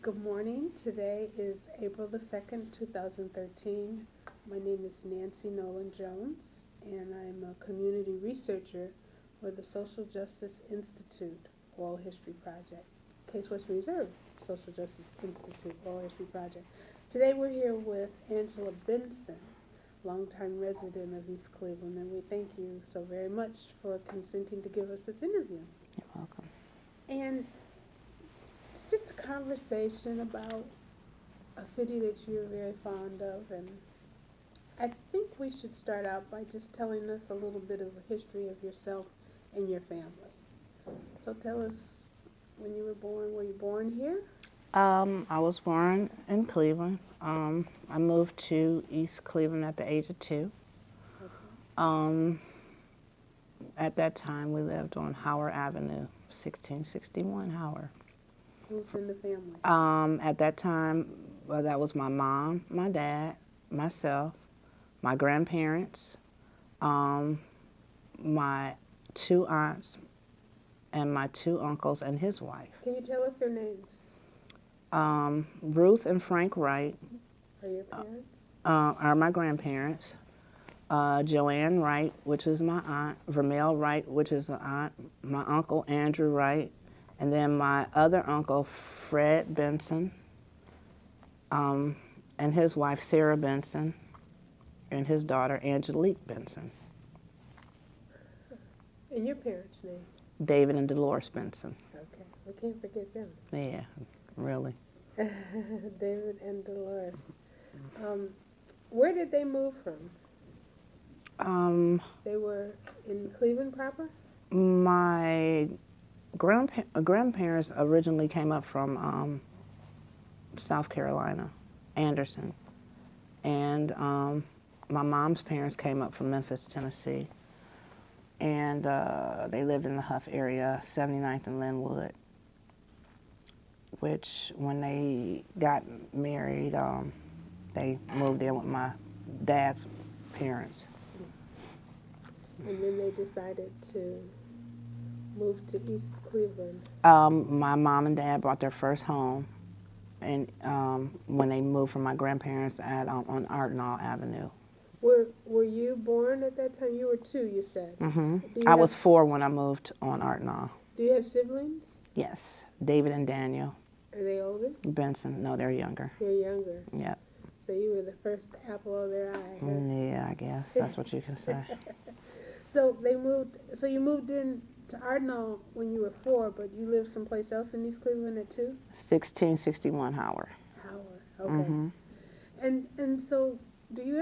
Good morning. Today is April the 2nd, 2013. My name is Nancy Nolan Jones, and I'm a community researcher for the Social Justice Institute Oral History Project, Case Western Reserve Social Justice Institute Oral History Project. Today we're here with Angela Benson, longtime resident of East Cleveland, and we thank you so very much for consenting to give us this interview. You're welcome. And it's just a conversation about a city that you're very fond of, and I think we should start out by just telling us a little bit of a history of yourself and your family. So tell us when you were born. Were you born here? I was born in Cleveland. I moved to East Cleveland at the age of 2. Okay. At that time, we lived on Howard Avenue, 1661 Howard. Who's in the family? At that time, well, that was my mom, my dad, myself, my grandparents, my 2 aunts, and my 2 uncles and his wife. Can you tell us their names? Ruth and Frank Wright Are your parents? are my grandparents. Joanne Wright, which is my aunt, Vermeil Wright, which is an aunt, my uncle Andrew Wright, and then my other uncle Fred Benson, and his wife Sarah Benson, and his daughter Angelique Benson. And your parents' names? David and Dolores Benson. Okay, we can't forget them. Yeah, really. David and Dolores. Where did they move from? They were in Cleveland proper? My grandparents originally came up from South Carolina, Anderson, and my mom's parents came up from Memphis, Tennessee, and they lived in the Huff area, 79th and Linwood, which when they got married, they moved in with my dad's parents. And then they decided to move to East Cleveland. My mom and dad bought their first home, and when they moved from my grandparents on Ardenall Avenue. Were you born at that time? You were 2, you said. I was 4 when I moved on Ardenall. Do you have siblings? Yes, David and Daniel. Are they older? Benson, no, they're younger. They're younger. Yep. So you were the first apple of their eye. Huh? Yeah, I guess that's what you can say. So you moved in to Ardnall when you were 4, but you lived someplace else in East Cleveland at 2? 1661 Howard. Howard, okay. And so do you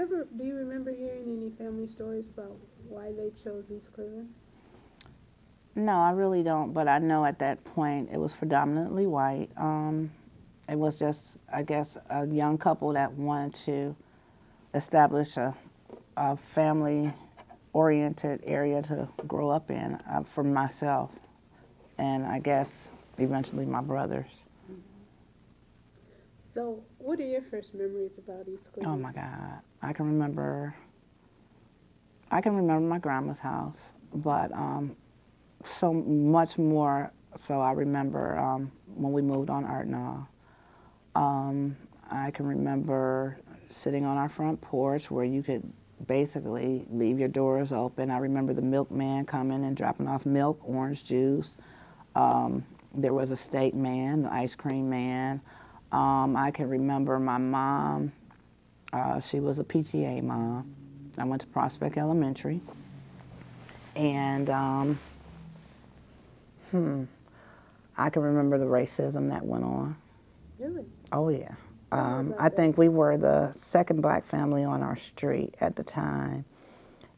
remember hearing any family stories about why they chose East Cleveland? No, I really don't, but I know at that point it was predominantly white. It was just, I guess, a young couple that wanted to establish a family-oriented area to grow up in for myself, and I guess eventually my brothers. So what are your first memories about East Cleveland? Oh my God, I can remember my grandma's house, but so much more. So I remember when we moved on Ardenall. I can remember sitting on our front porch where you could basically leave your doors open. I remember the milkman coming and dropping off milk, orange juice. There was a steak man, the ice cream man. I can remember my mom. She was a PTA mom. I went to Prospect Elementary. And I can remember the racism that went on. Really? Oh, yeah. I think we were the second black family on our street at the time.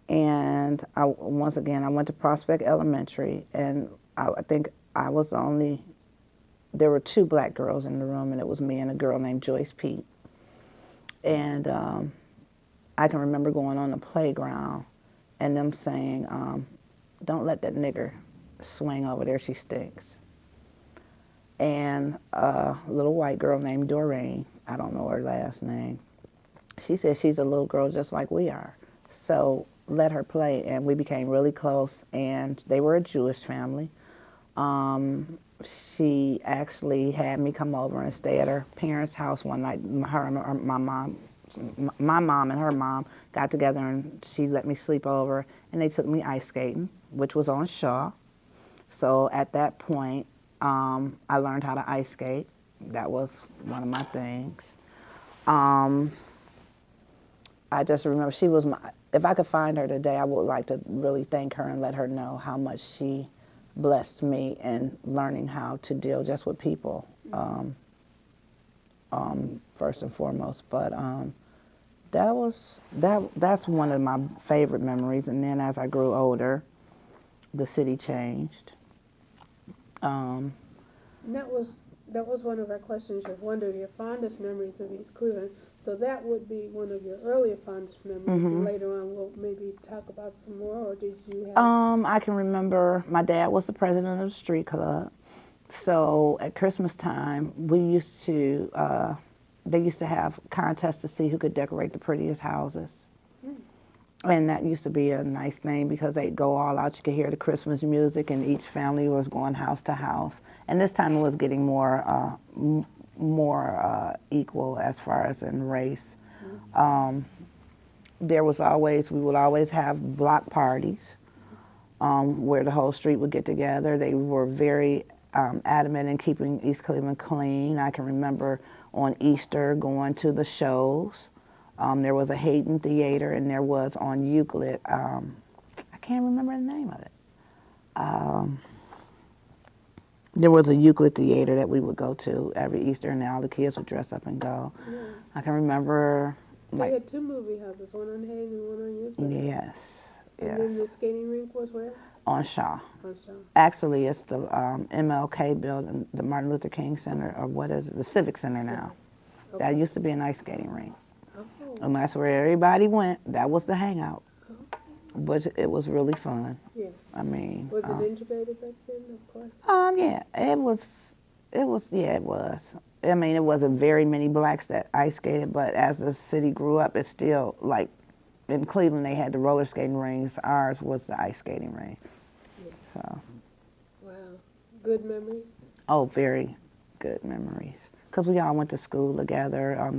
And once again, I went to Prospect Elementary, and I think I was the only, there were 2 black girls in the room, and it was me and a girl named Joyce Pete. And I can remember going on the playground and them saying, don't let that nigger swing over there, she stinks. And a little white girl named Doreen, I don't know her last name, she said she's a little girl just like we are. So let her play, and we became really close, and they were a Jewish family. she actually had me come over and stay at her parents' house one night. My mom and her mom got together and she let me sleep over, and they took me ice skating, which was on Shaw. So at that point, I learned how to ice skate. That was one of my things. I just remember she was my, if I could find her today, I would like to really thank her and let her know how much she blessed me in learning how to deal just with people, first and foremost. But that's one of my favorite memories. And then as I grew older, the city changed. And that was one of our questions. You wondered your fondest memories of East Cleveland. So that would be one of your earlier fondest memories. And later on, we'll maybe talk about some more. Or did you have? I can remember my dad was the president of the street club. So at Christmas time, we used to they used to have contests to see who could decorate the prettiest houses. And that used to be a nice thing because they'd go all out. You could hear the Christmas music, and each family was going house to house. And this time it was getting more equal as far as in race. We would always have block parties where the whole street would get together. They were very adamant in keeping East Cleveland clean. I can remember on Easter going to the shows. There was a Hayden Theater, and there was on Euclid, I can't remember the name of it. There was a Euclid Theater that we would go to every Easter, and all the kids would dress up and go. Yeah. I can remember. They had two movie houses, one on Hayden and one on Euclid. Yes. And then the skating rink was where? On Shaw. On Shaw. Actually, it's the MLK building, the Martin Luther King Center, or what is it? The Civic Center now. Okay. That used to be an ice skating rink. Oh. And that's where everybody went. That was the hangout. Okay. But it was really fun. Yeah. I mean. Was it integrated back then, of course? Yeah, it was. Yeah, it was. I mean, it wasn't very many blacks that ice skated, but as the city grew up, it's still like in Cleveland they had the roller skating rings. Ours was the ice skating ring. Yeah. So. Wow, good memories. Oh, very good memories. Because we all went to school together.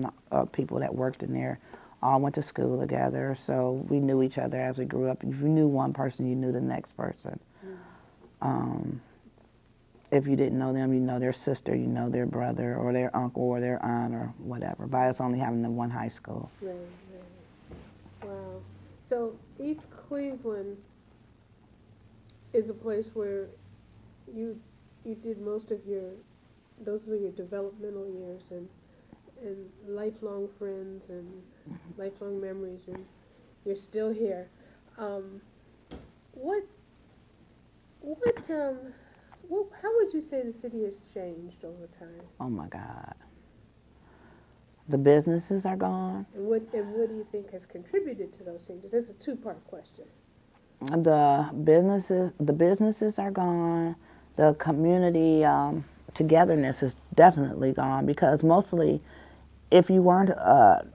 People that worked in there all went to school together, so we knew each other as we grew up. If you knew one person, you knew the next person. If you didn't know them, you know their sister, you know their brother, or their uncle, or their aunt, or whatever, by us only having the one high school. Right. Wow. So East Cleveland is a place where you did most of those are your developmental years and lifelong friends and lifelong memories, and you're still here. How would you say the city has changed over time? Oh my God. The businesses are gone. And what do you think has contributed to those changes? It's a two-part question. The businesses are gone. The community togetherness is definitely gone, because mostly if you weren't a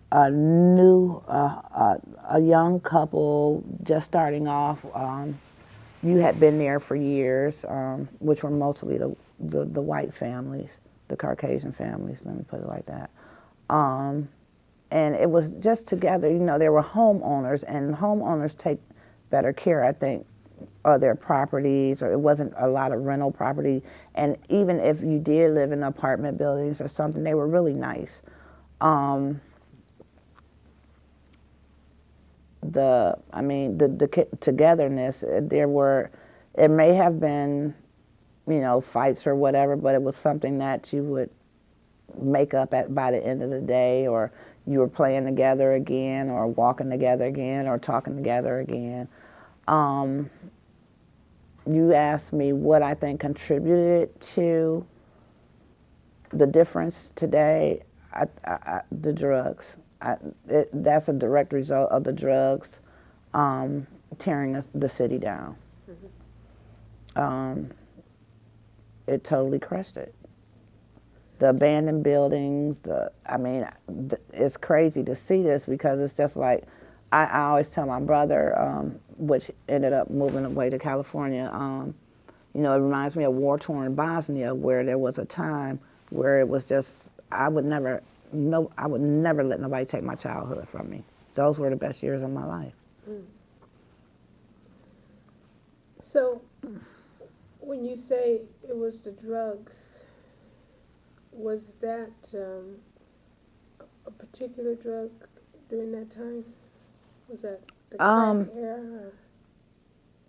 young couple just starting off, you had been there for years, which were mostly the white families, the Caucasian families, let me put it like that. And it was just together, there were homeowners, and homeowners take better care, I think, of their properties, or it wasn't a lot of rental property. And even if you did live in apartment buildings or something, they were really nice. The togetherness, it may have been, fights or whatever, but it was something that you would make up by the end of the day, or you were playing together again, or walking together again, or talking together again. You asked me what I think contributed to the difference today. The drugs. That's a direct result of the drugs tearing the city down. It totally crushed it. The abandoned buildings, it's crazy to see this, because it's just like, I always tell my brother, which ended up moving away to California, You know, it reminds me of war-torn Bosnia, where there was a time where it was just, I would never let nobody take my childhood from me. Those were the best years of my life. So, when you say it was the drugs, was that a particular drug during that time? Was that the crack era? Or?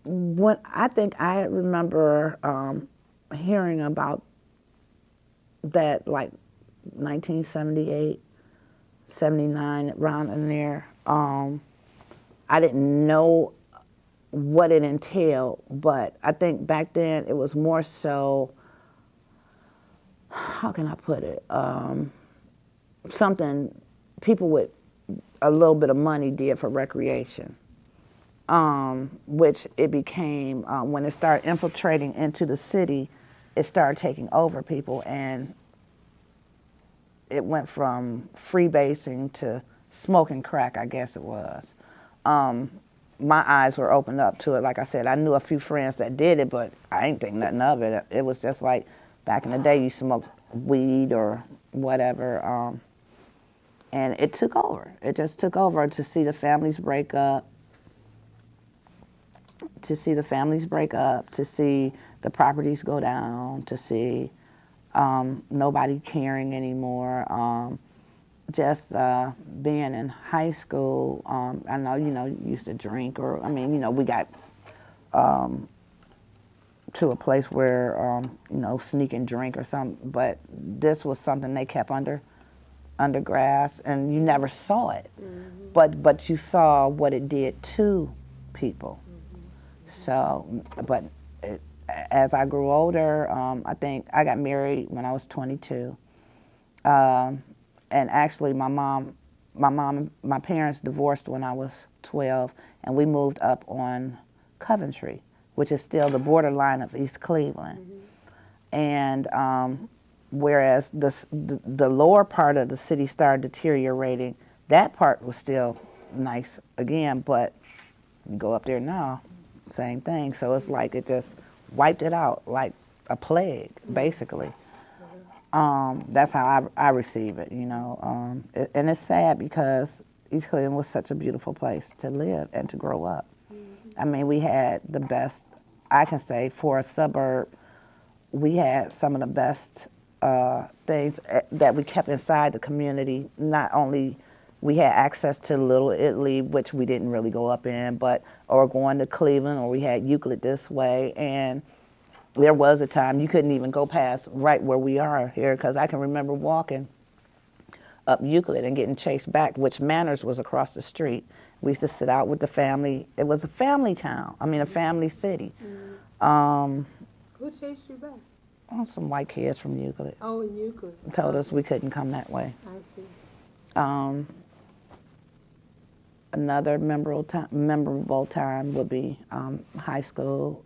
When I think I remember hearing about that, like 1978, 79, around in there. I didn't know what it entailed, but I think back then it was more so, how can I put it, something people with a little bit of money did for recreation, which it became, when it started infiltrating into the city, it started taking over people, and it went from freebasing to smoking crack, I guess it was. My eyes were opened up to it. Like I said, I knew a few friends that did it, but I didn't think nothing of it. It was just like back in the day, you smoked weed or whatever, and it took over. It just took over to see the families break up, to see the properties go down, to see nobody caring anymore. Just being in high school, I know, you used to drink, or, we got to a place where, sneak and drink or something, but this was something they kept under grass, and you never saw it, but you saw what it did to people. So, but as I grew older, I think I got married when I was 22. And actually, my parents divorced when I was 12, and we moved up on Coventry, which is still the borderline of East Cleveland. And whereas the lower part of the city started deteriorating, that part was still nice again, but you go up there now, same thing. So it's like it just wiped it out like a plague, basically. That's how I receive it, and it's sad because East Cleveland was such a beautiful place to live and to grow up. We had the best, I can say, for a suburb, we had some of the best things that we kept inside the community. Not only we had access to Little Italy, which we didn't really go up in, or going to Cleveland, or we had Euclid this way, and there was a time you couldn't even go past right where we are here, because I can remember walking up Euclid and getting chased back, which Manners was across the street. We used to sit out with the family. It was a family town, a family city. Who chased you back? Oh, some white kids from Euclid. Oh, in Euclid. Told us we couldn't come that way. I see. Another memorable time would be high school.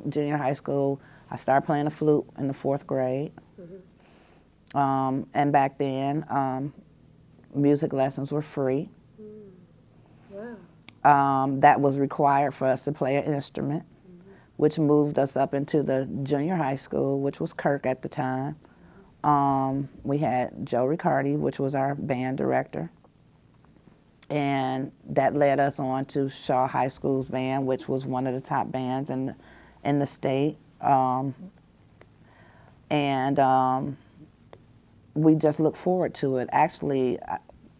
Junior high school. I started playing the flute in the 4th grade. And back then, music lessons were free. Wow. That was required for us to play an instrument, which moved us up into the junior high school, which was Kirk at the time. We had Joe Riccardi, which was our band director. And that led us on to Shaw High School's band, which was one of the top bands in the state. We just looked forward to it. Actually,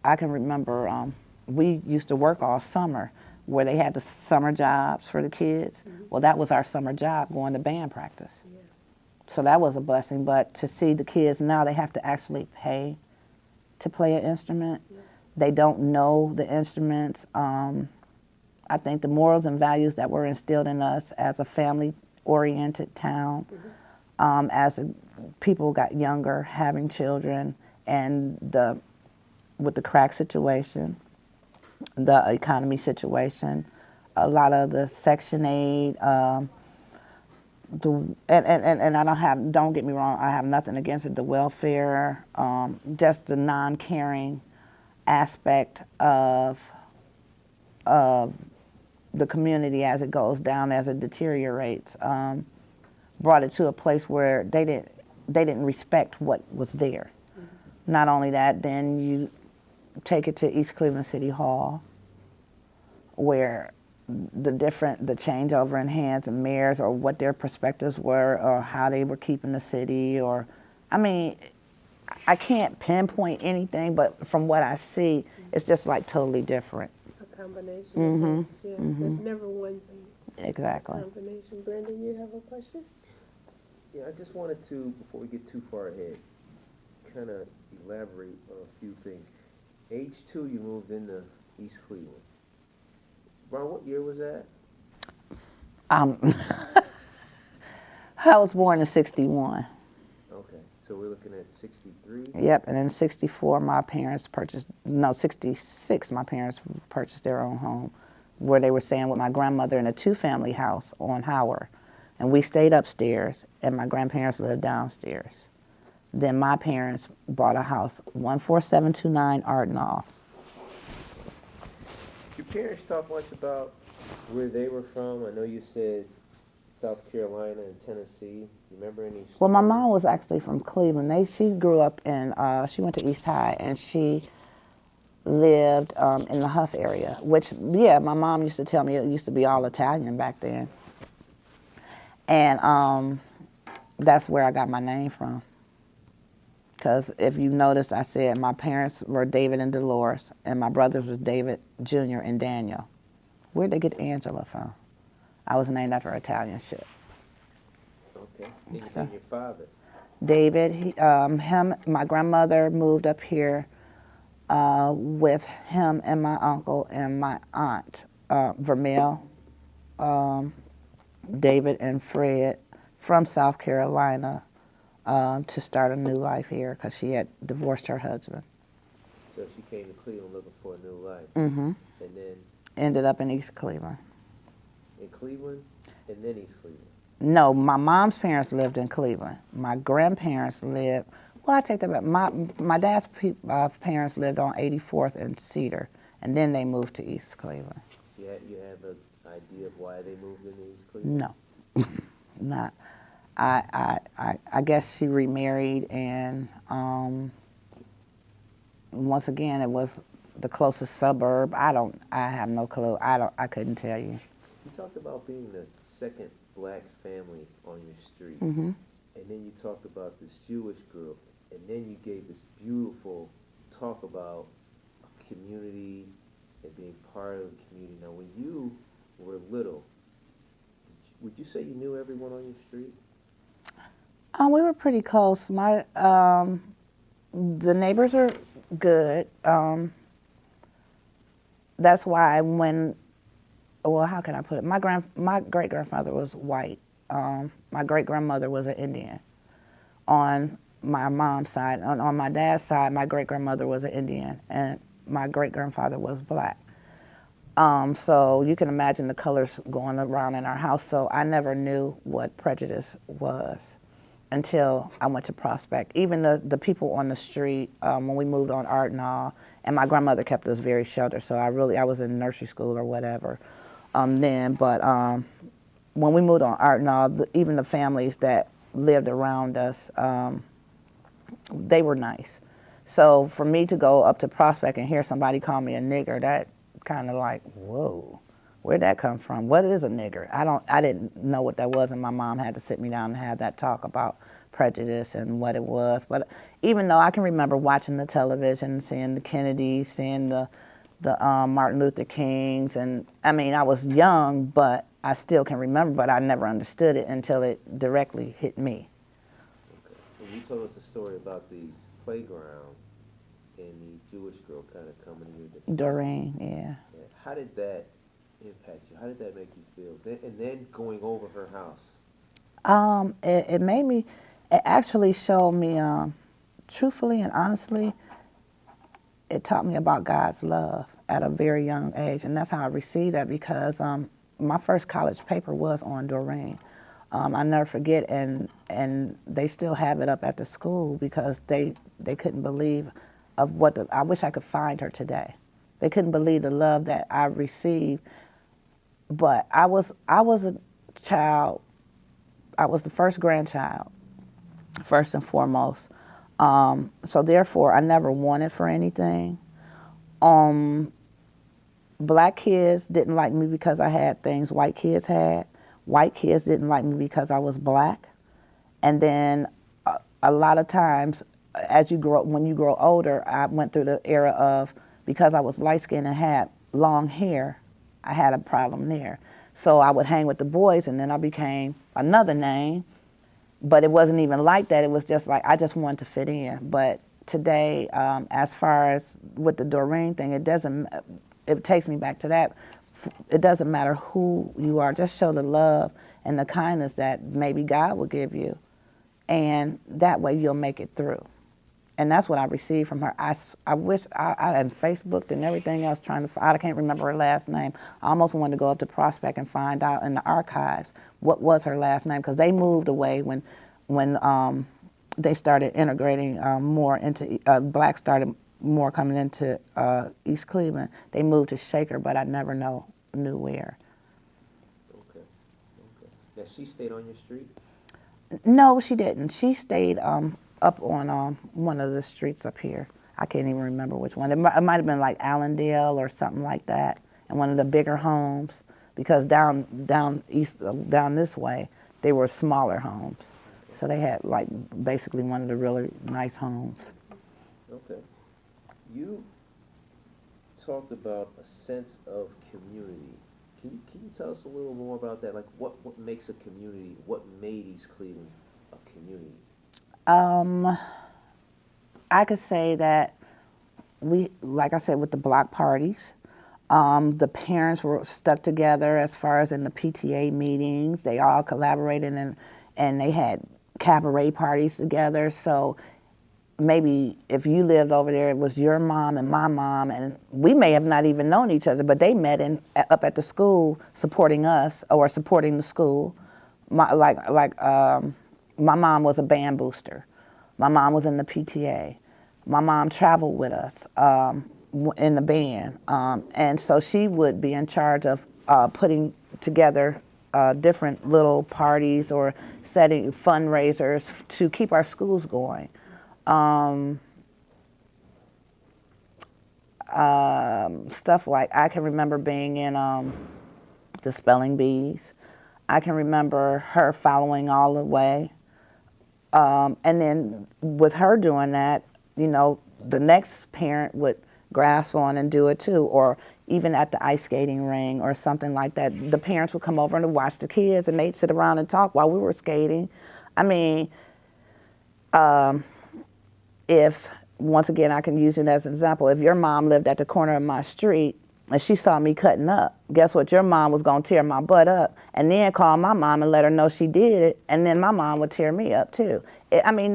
I can remember we used to work all summer, where they had the summer jobs for the kids. Well, that was our summer job, going to band practice. Yeah. So that was a blessing. But to see the kids now, they have to actually pay to play an instrument. Yeah. They don't know the instruments. I think the morals and values that were instilled in us as a family-oriented town, as people got younger, having children, and with the crack situation, the economy situation, a lot of the Section 8, and don't get me wrong, I have nothing against it, the welfare, just the non-caring aspect of the community as it goes down, as it deteriorates. brought it to a place where they didn't respect what was there. Not only that, then you take it to East Cleveland City Hall, where the changeover in hands and mayors, or what their perspectives were, or how they were keeping the city, or, I mean, I can't pinpoint anything, but from what I see, it's just like totally different. A combination of things, yeah. There's never one thing. Exactly. It's a combination. Brandon, you have a question? Yeah, I just wanted to, before we get too far ahead, kind of elaborate on a few things. Age 2, you moved into East Cleveland. Around what year was that? I was born in 61. Okay, so we're looking at 63? Yep, and in 64, my parents purchased, no, 66, my parents purchased their own home, where they were staying with my grandmother in a 2-family house on Howard. And we stayed upstairs, and my grandparents lived downstairs. Then my parents bought a house, 14729 Ardnall. Did your parents talk much about where they were from? I know you said South Carolina and Tennessee. You remember any stories? Well, my mom was actually from Cleveland. She grew up in, she went to East High, and she lived in the Huff area, which, yeah, my mom used to tell me it used to be all Italian back then. And that's where I got my name from. Because if you notice, I said my parents were David and Dolores, and my brothers was David Jr. and Daniel. Where'd they get Angela from? I was named after an Italian ship. Okay. And your father? David, my grandmother moved up here with him and my uncle and my aunt, Vermeil, David and Fred, from South Carolina to start a new life here, because she had divorced her husband. So she came to Cleveland looking for a new life. Mm-hmm. And then? Ended up in East Cleveland. In Cleveland and then East Cleveland? No, my mom's parents lived in Cleveland. My grandparents lived, well, I take that back. My dad's parents lived on 84th and Cedar, and then they moved to East Cleveland. You have an idea of why they moved into East Cleveland? No, not. I guess she remarried, and once again, it was the closest suburb. I have no clue. I couldn't tell you. You talked about being the second black family on your street, Mm-hmm. and then you talked about this Jewish group, and then you gave this beautiful talk about a community and being part of the community. Now, when you were little, would you say you knew everyone on your street? We were pretty close. The neighbors are good. That's why how can I put it? My great grandfather was white. My great grandmother was an Indian. On my mom's side, on my dad's side, my great grandmother was an Indian, and my great grandfather was black. So you can imagine the colors going around in our house. So I never knew what prejudice was until I went to Prospect. Even the people on the street, when we moved on Ardnall, and my grandmother kept us very sheltered, so I was in nursery school or whatever then. But when we moved on Ardnall, even the families that lived around us, they were nice. So for me to go up to Prospect and hear somebody call me a nigger, that kind of like, whoa, where'd that come from? What is a nigger? I didn't know what that was, and my mom had to sit me down and have that talk about prejudice and what it was. But even though I can remember watching the television, seeing the Kennedys, seeing the Martin Luther Kings, and I mean, I was young, but I still can remember, but I never understood it until it directly hit me. Okay. Well, you told us a story about the playground and the Jewish girl kind of coming to you. Doreen, yeah. How did that impact you? How did that make you feel? And then going over her house. It actually showed me, truthfully and honestly, it taught me about God's love at a very young age, and that's how I received that, because my first college paper was on Doreen. I never forget, and they still have it up at the school, because they couldn't believe of I wish I could find her today. They couldn't believe the love that I received. But I was a child I was the first grandchild, first and foremost. So therefore, I never wanted for anything. Black kids didn't like me because I had things white kids had. White kids didn't like me because I was black. And then a lot of times, when you grow older, I went through the era of, because I was light-skinned and had long hair, I had a problem there. So I would hang with the boys, and then I became another name. But it wasn't even like that. It was just like, I just wanted to fit in. But today, as far as with the Doreen thing, it takes me back to that. It doesn't matter who you are, just show the love and the kindness that maybe God will give you. And that way you'll make it through. And that's what I received from her. I wish I had Facebooked and everything else I can't remember her last name. I almost wanted to go up to Prospect and find out in the archives what was her last name, because they moved away when they started integrating more into, blacks started more coming into East Cleveland. They moved to Shaker, but I never knew where. Okay. Now, she stayed on your street? No, she didn't. She stayed up on one of the streets up here. I can't even remember which one. It might have been like Allendale or something like that, and one of the bigger homes, because down this way, they were smaller homes. So they had like basically one of the really nice homes. Okay. You talked about a sense of community. Can you tell us a little more about that? Like, what makes a community? What made East Cleveland a community? I could say that like I said, with the block parties, the parents were stuck together as far as in the PTA meetings. They all collaborated and they had cabaret parties together. So maybe if you lived over there, it was your mom and my mom, and we may have not even known each other, but they met up at the school supporting us or supporting the school. My mom was a band booster. My mom was in the PTA. My mom traveled with us in the band, and so she would be in charge of putting together different little parties or setting fundraisers to keep our schools going. Stuff like, I can remember being in the spelling bees. I can remember her following all the way. And then with her doing that, the next parent would grasp on and do it too, or even at the ice skating ring or something like that. The parents would come over and watch the kids, and they'd sit around and talk while we were skating. I mean, if, once again, I can use it as an example, if your mom lived at the corner of my street and she saw me cutting up, guess what? Your mom was going to tear my butt up and then call my mom and let her know she did it, and then my mom would tear me up too. I mean,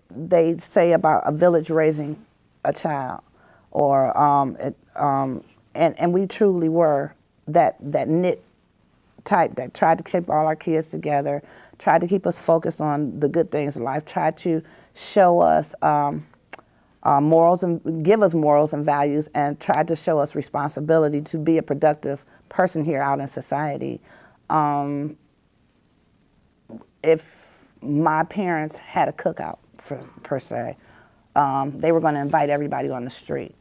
they say about a village raising a child, or and we truly were that knit type that tried to keep all our kids together, tried to keep us focused on the good things in life, tried to show us morals and give us morals and values, and tried to show us responsibility to be a productive person here out in society. If my parents had a cookout, per se, they were going to invite everybody on the street,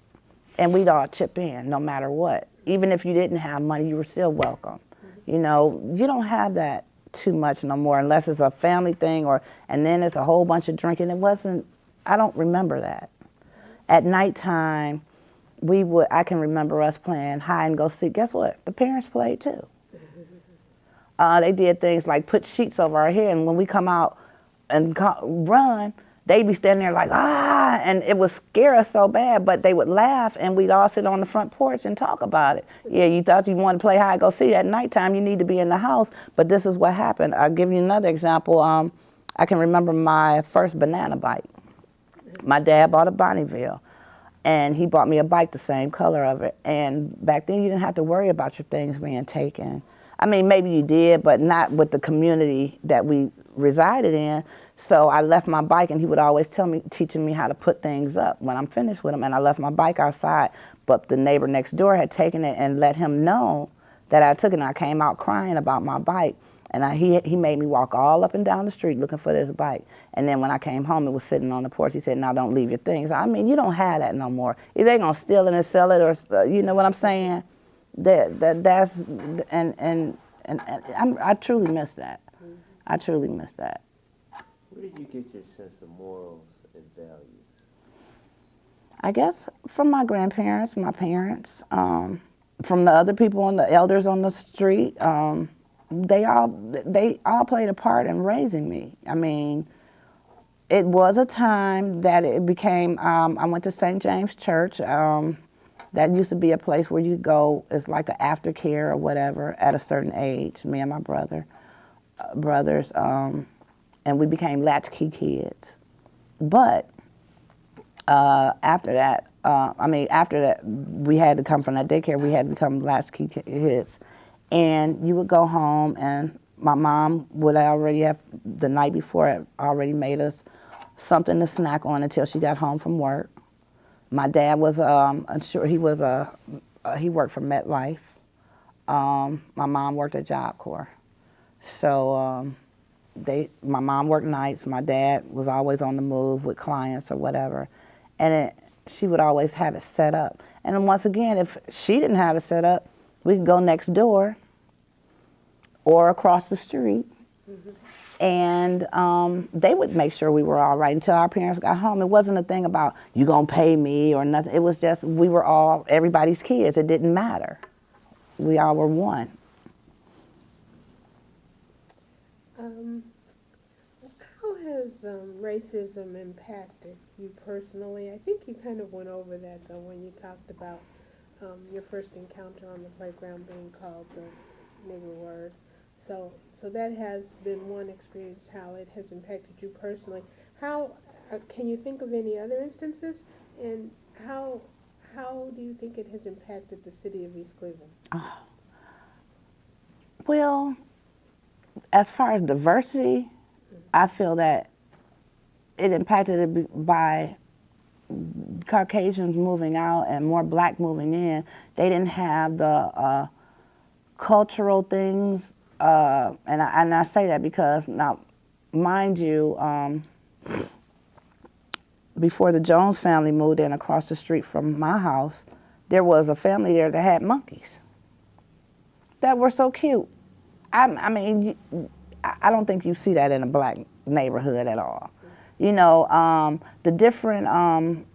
and we'd all chip in no matter what. Even if you didn't have money, you were still welcome. You don't have that too much no more, unless it's a family thing, and then it's a whole bunch of drinking. I don't remember that. At nighttime, I can remember us playing hide and go seek. Guess what? The parents played too. They did things like put sheets over our head, and when we come out and run, they'd be standing there like, and it would scare us so bad, but they would laugh, and we'd all sit on the front porch and talk about it. Yeah, you thought you wanted to play hide and go seek. At nighttime, you need to be in the house, but this is what happened. I'll give you another example. I can remember my first banana bike. My dad bought a Bonneville, and he bought me a bike the same color of it. And back then, you didn't have to worry about your things being taken. I mean, maybe you did, but not with the community that we resided in. So I left my bike, and he would always teaching me how to put things up when I'm finished with him. And I left my bike outside, but the neighbor next door had taken it and let him know that I took it, and I came out crying about my bike. And he made me walk all up and down the street looking for this bike. And then when I came home, it was sitting on the porch. He said, "Now don't leave your things." I mean, you don't have that no more. Either they're gonna steal it and sell it, or you know what I'm saying? That's I truly miss that. I truly miss that. Where did you get your sense of morals and values? I guess from my grandparents, my parents, from the other people and the elders on the street. They all played a part in raising me. I mean, it was a time that it became, I went to St. James Church. That used to be a place where you go, it's like an aftercare or whatever at a certain age, me and my brothers, and we became latchkey kids. But after that, we had to come from that daycare, we had to become latchkey kids. And you would go home, and my mom would already have, the night before, already made us something to snack on until she got home from work. My dad was, he worked for MetLife. My mom worked at Job Corps. So my mom worked nights. My dad was always on the move with clients or whatever. And she would always have it set up. And then once again, if she didn't have it set up, we could go next door or across the street. And they would make sure we were all right until our parents got home. It wasn't a thing about, you gonna pay me or nothing. It was just, we were all everybody's kids. It didn't matter. We all were one. How has racism impacted you personally? I think you kind of went over that, though, when you talked about your first encounter on the playground being called the nigger word. So that has been one experience, how it has impacted you personally. How can you think of any other instances? And how do you think it has impacted the city of East Cleveland? Well, as far as diversity, I feel that it impacted it by Caucasians moving out and more black moving in. They didn't have the cultural things, and I say that because, now, mind you, before the Jones family moved in across the street from my house, there was a family there that had monkeys that were so cute. I mean, I don't think you see that in a black neighborhood at all. You know, the different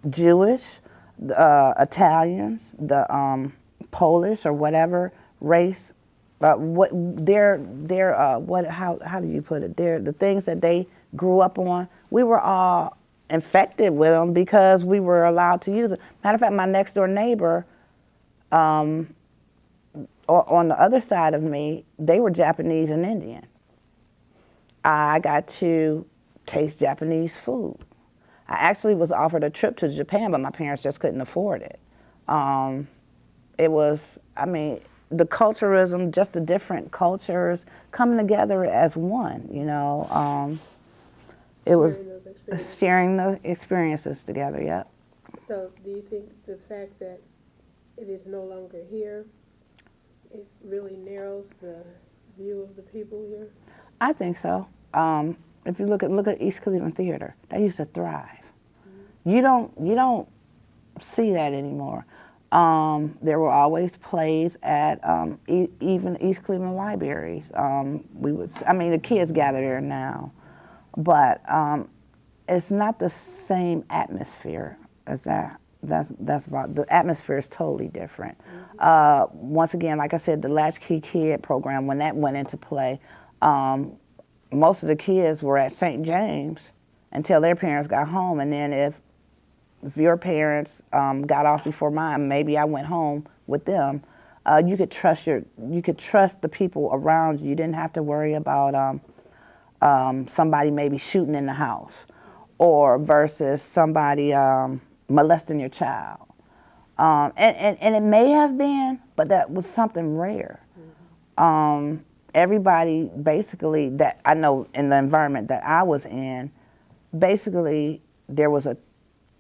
Jewish, Italians, the Polish or whatever race, how do you put it? The things that they grew up on, we were all infected with them because we were allowed to use it. Matter of fact, my next door neighbor, on the other side of me, they were Japanese and Indian. I got to taste Japanese food. I actually was offered a trip to Japan, but my parents just couldn't afford it. It was, I mean, the culturalism, just the different cultures coming together as one, you know. It was sharing the experiences together, yep. So do you think the fact that it is no longer here, it really narrows the view of the people here? I think so. If you look at East Cleveland Theater, that used to thrive. Mm-hmm. You don't see that anymore. There were always plays at even East Cleveland libraries. The kids gather there now, but it's not the same atmosphere as that. That's about, the atmosphere is totally different. Mm-hmm. Once again, like I said, the Latchkey Kid program, when that went into play, most of the kids were at St. James until their parents got home, and then if your parents got off before mine, maybe I went home with them. You could trust the people around you. You didn't have to worry about somebody maybe shooting in the house, or versus somebody molesting your child. And it may have been, but that was something rare. Mm-hmm. Everybody basically that I know in the environment that I was in, basically there was a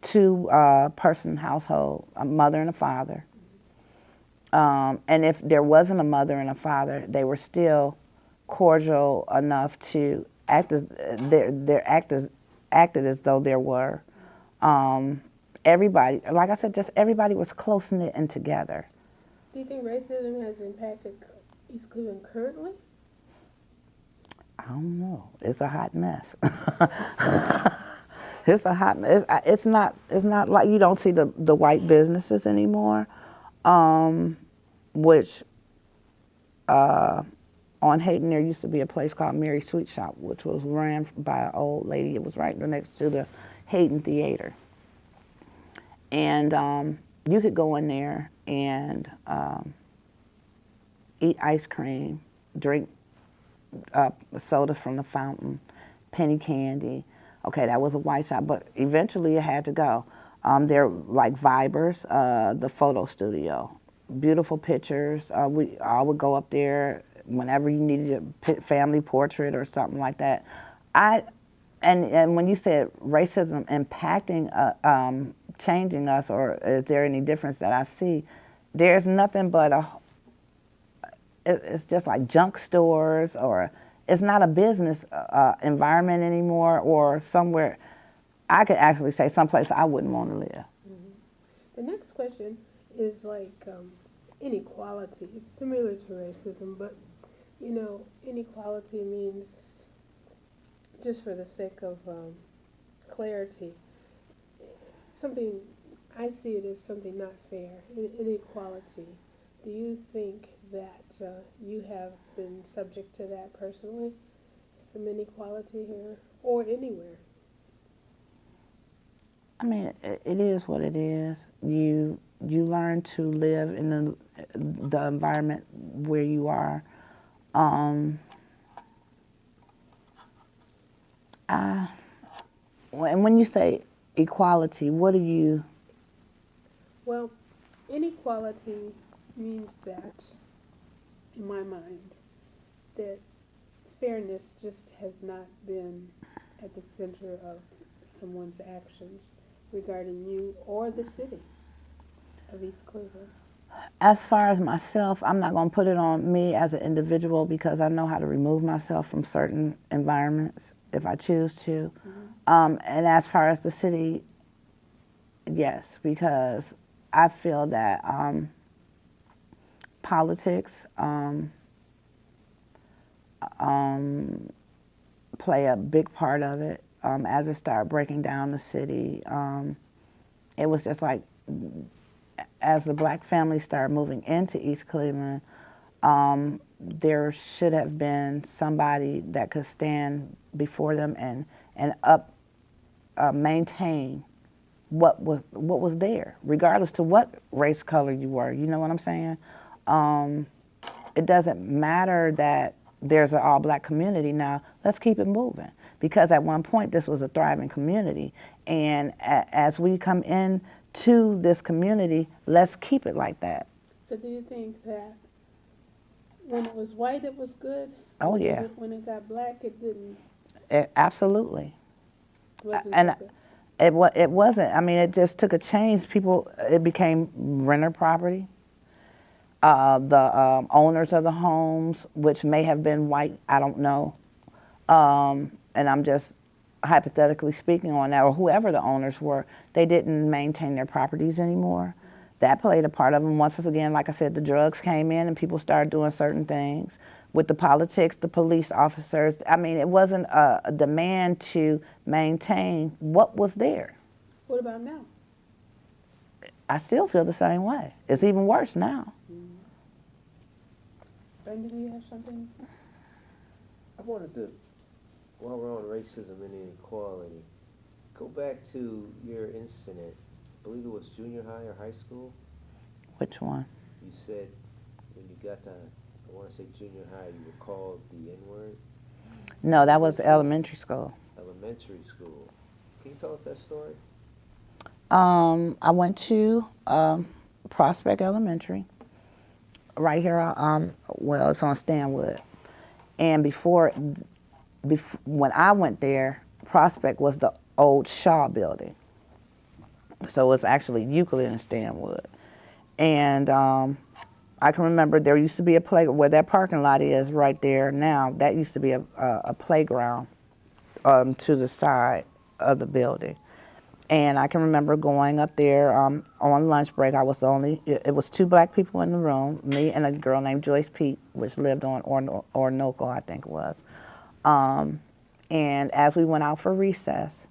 two-person household, a mother and a father. And if there wasn't a mother and a father, they were still cordial enough to act as acted as though there were. Everybody, like I said, just everybody was close knit and together. Do you think racism has impacted East Cleveland currently? I don't know. It's a hot mess. It's a hot mess. It's not like you don't see the white businesses anymore, which on Hayden there used to be a place called Mary's Sweet Shop, which was ran by an old lady. It was right next to the Hayden Theater. And you could go in there and eat ice cream, drink soda from the fountain, penny candy. Okay, that was a white shop, but eventually it had to go. They're like Vibers, the photo studio. Beautiful pictures. We all would go up there whenever you needed a family portrait or something like that. And when you said racism impacting, changing us, or is there any difference that I see? There's nothing but it's just like junk stores, or it's not a business environment anymore, or somewhere, I could actually say someplace I wouldn't want to live. Mm-hmm. The next question is like inequality. It's similar to racism, but you know, inequality means, just for the sake of clarity, something, I see it as something not fair, inequality. Do you think that you have been subject to that personally? Some inequality here or anywhere? I mean, it is what it is. You learn to live in the environment where you are. And when you say equality, what do you? Well, inequality means that, in my mind, that fairness just has not been at the center of someone's actions regarding you or the city of East Cleveland. As far as myself, I'm not going to put it on me as an individual, because I know how to remove myself from certain environments if I choose to. Mm-hmm. And as far as the city, yes, because I feel that politics play a big part of it. As it started breaking down the city, it was just like, as the black families started moving into East Cleveland, there should have been somebody that could stand before them and maintain what was there, regardless to what race, color you were. You know what I'm saying? It doesn't matter that there's an all-black community now. Let's keep it moving, because at one point this was a thriving community, and as we come in to this community, let's keep it like that. So do you think that when it was white it was good? Oh yeah. When it got black it didn't? Absolutely. Wasn't and so good? it wasn't. I mean, it just took a change. It became renter property. The owners of the homes, which may have been white, I don't know. And I'm just hypothetically speaking on that, or whoever the owners were, they didn't maintain their properties anymore. That played a part of them. Once again, like I said, the drugs came in and people started doing certain things. With the politics, the police officers, I mean, it wasn't a demand to maintain what was there. What about now? I still feel the same way. It's even worse now. Mm-hmm. Brenda, do you have something? I wanted to, while we're on racism and inequality, go back to your incident. I believe it was junior high or high school. Which one? You said when you got to, I want to say junior high, you were called the N-word. No, that was elementary school. Elementary school. Can you tell us that story? I went to Prospect Elementary, right here. Well, it's on Stanwood. And when I went there, Prospect was the old Shaw building. So it's actually Euclid and Stanwood. And I can remember there used to be a where that parking lot is right there now. That used to be a playground to the side of the building. And I can remember going up there on lunch break. I was the only, it was 2 black people in the room, me and a girl named Joyce Pete, which lived on Orinoco, I think it was. And as we went out for recess,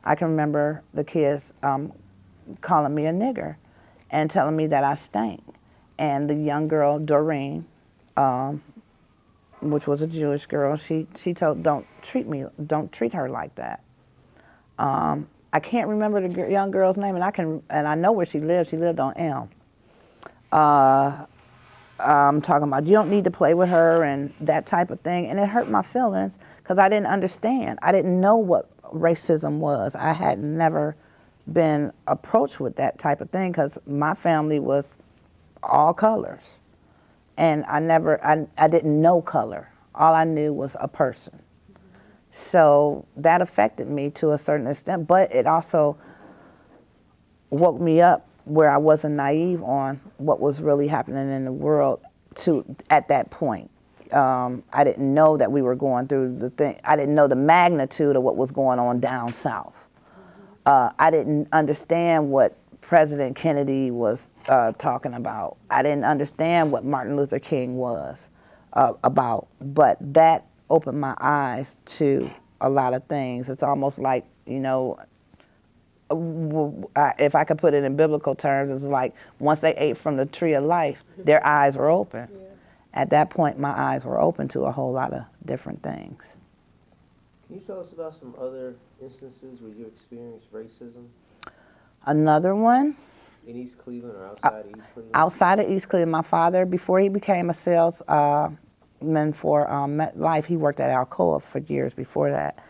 I can remember the kids calling me a nigger and telling me that I stank. And the young girl, Doreen, which was a Jewish girl, she told, don't treat her like that. I can't remember the young girl's name, and I know where she lived. She lived on Elm. I'm talking about you don't need to play with her and that type of thing, and it hurt my feelings because I didn't understand. I didn't know what racism was. I had never been approached with that type of thing because my family was all colors, and I didn't know color. All I knew was a person. So that affected me to a certain extent, but it also woke me up where I wasn't naive on what was really happening in the world at that point. I didn't know that we were going through the thing. I didn't know the magnitude of what was going on down south. I didn't understand what President Kennedy was talking about. I didn't understand what Martin Luther King was about, but that opened my eyes to a lot of things. It's almost like, you know, if I could put it in biblical terms, it's like once they ate from the tree of life, their eyes were open. Yeah. At that point, my eyes were open to a whole lot of different things. Can you tell us about some other instances where you experienced racism? Another one? In East Cleveland or outside of East Cleveland? Outside of East Cleveland. My father, before he became a salesman for MetLife, he worked at Alcoa for years before that.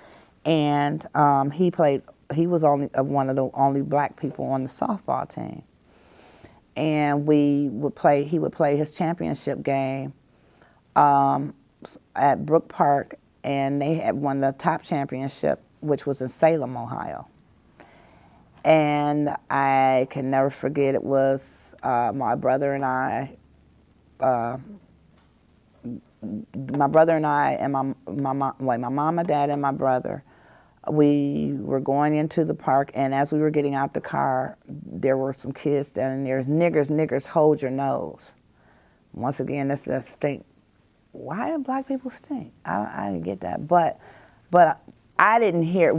And he was only one of the only black people on the softball team. And he would play his championship game at Brook Park, and they had won the top championship, which was in Salem, Ohio. And I can never forget, it was my brother and I and my mom, my dad, and my brother. We were going into the park, and as we were getting out the car, there were some kids standing there. Niggers, hold your nose. Once again, this stink. Why do black people stink? I didn't get that, but we didn't hear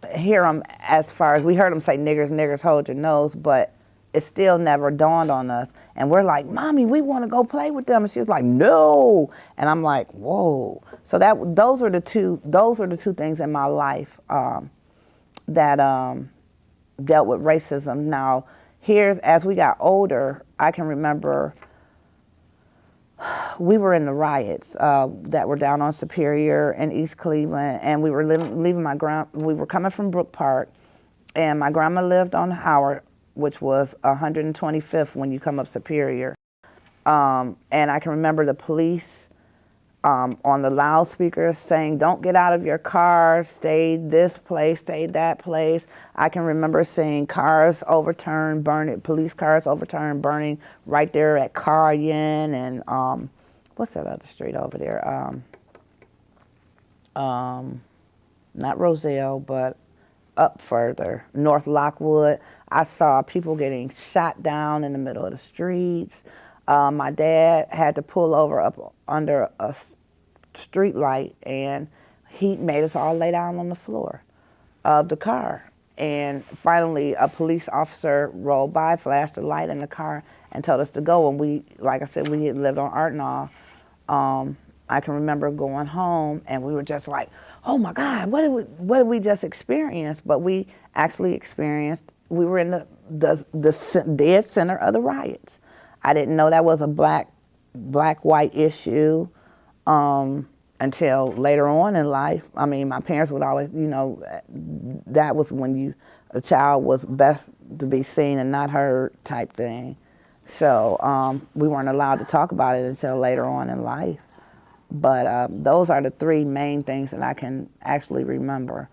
them as far as we heard them say niggers, hold your nose, but it still never dawned on us. And we're like, Mommy, we want to go play with them. And she was like, no. And I'm like, whoa. So those were the two things in my life that dealt with racism. Now, as we got older, I can remember we were in the riots that were down on Superior in East Cleveland, and we were we were coming from Brook Park, and my grandma lived on Howard, which was 125th when you come up Superior. And I can remember the police on the loudspeakers saying, don't get out of your cars, stay this place, stay that place. I can remember seeing cars overturned, police cars overturned, burning right there at Caryan and what's that other street over there? Not Roselle, but up further, North Lockwood. I saw people getting shot down in the middle of the streets. My dad had to pull over up under a street light, and he made us all lay down on the floor of the car. And finally, a police officer rolled by, flashed a light in the car, and told us to go. And we, like I said, we lived on Artnall. I can remember going home, and we were just like, oh my God, what did we just experience? But we actually experienced, we were in the dead center of the riots. I didn't know that was a black-white issue until later on in life. I mean, my parents would always, that was when a child was best to be seen and not heard type thing. So we weren't allowed to talk about it until later on in life. But those are the three main things that I can actually remember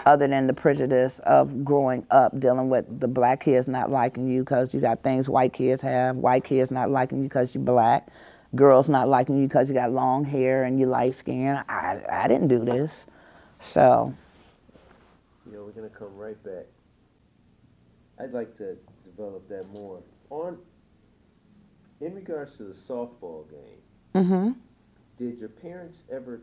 other than the prejudice of growing up dealing with the black kids not liking you because you got things white kids have, white kids not liking you because you're black, girls not liking you because you got long hair and you light skin. I didn't do this. So. You know, we're going to come right back. I'd like to develop that more. In regards to the softball game, did your parents ever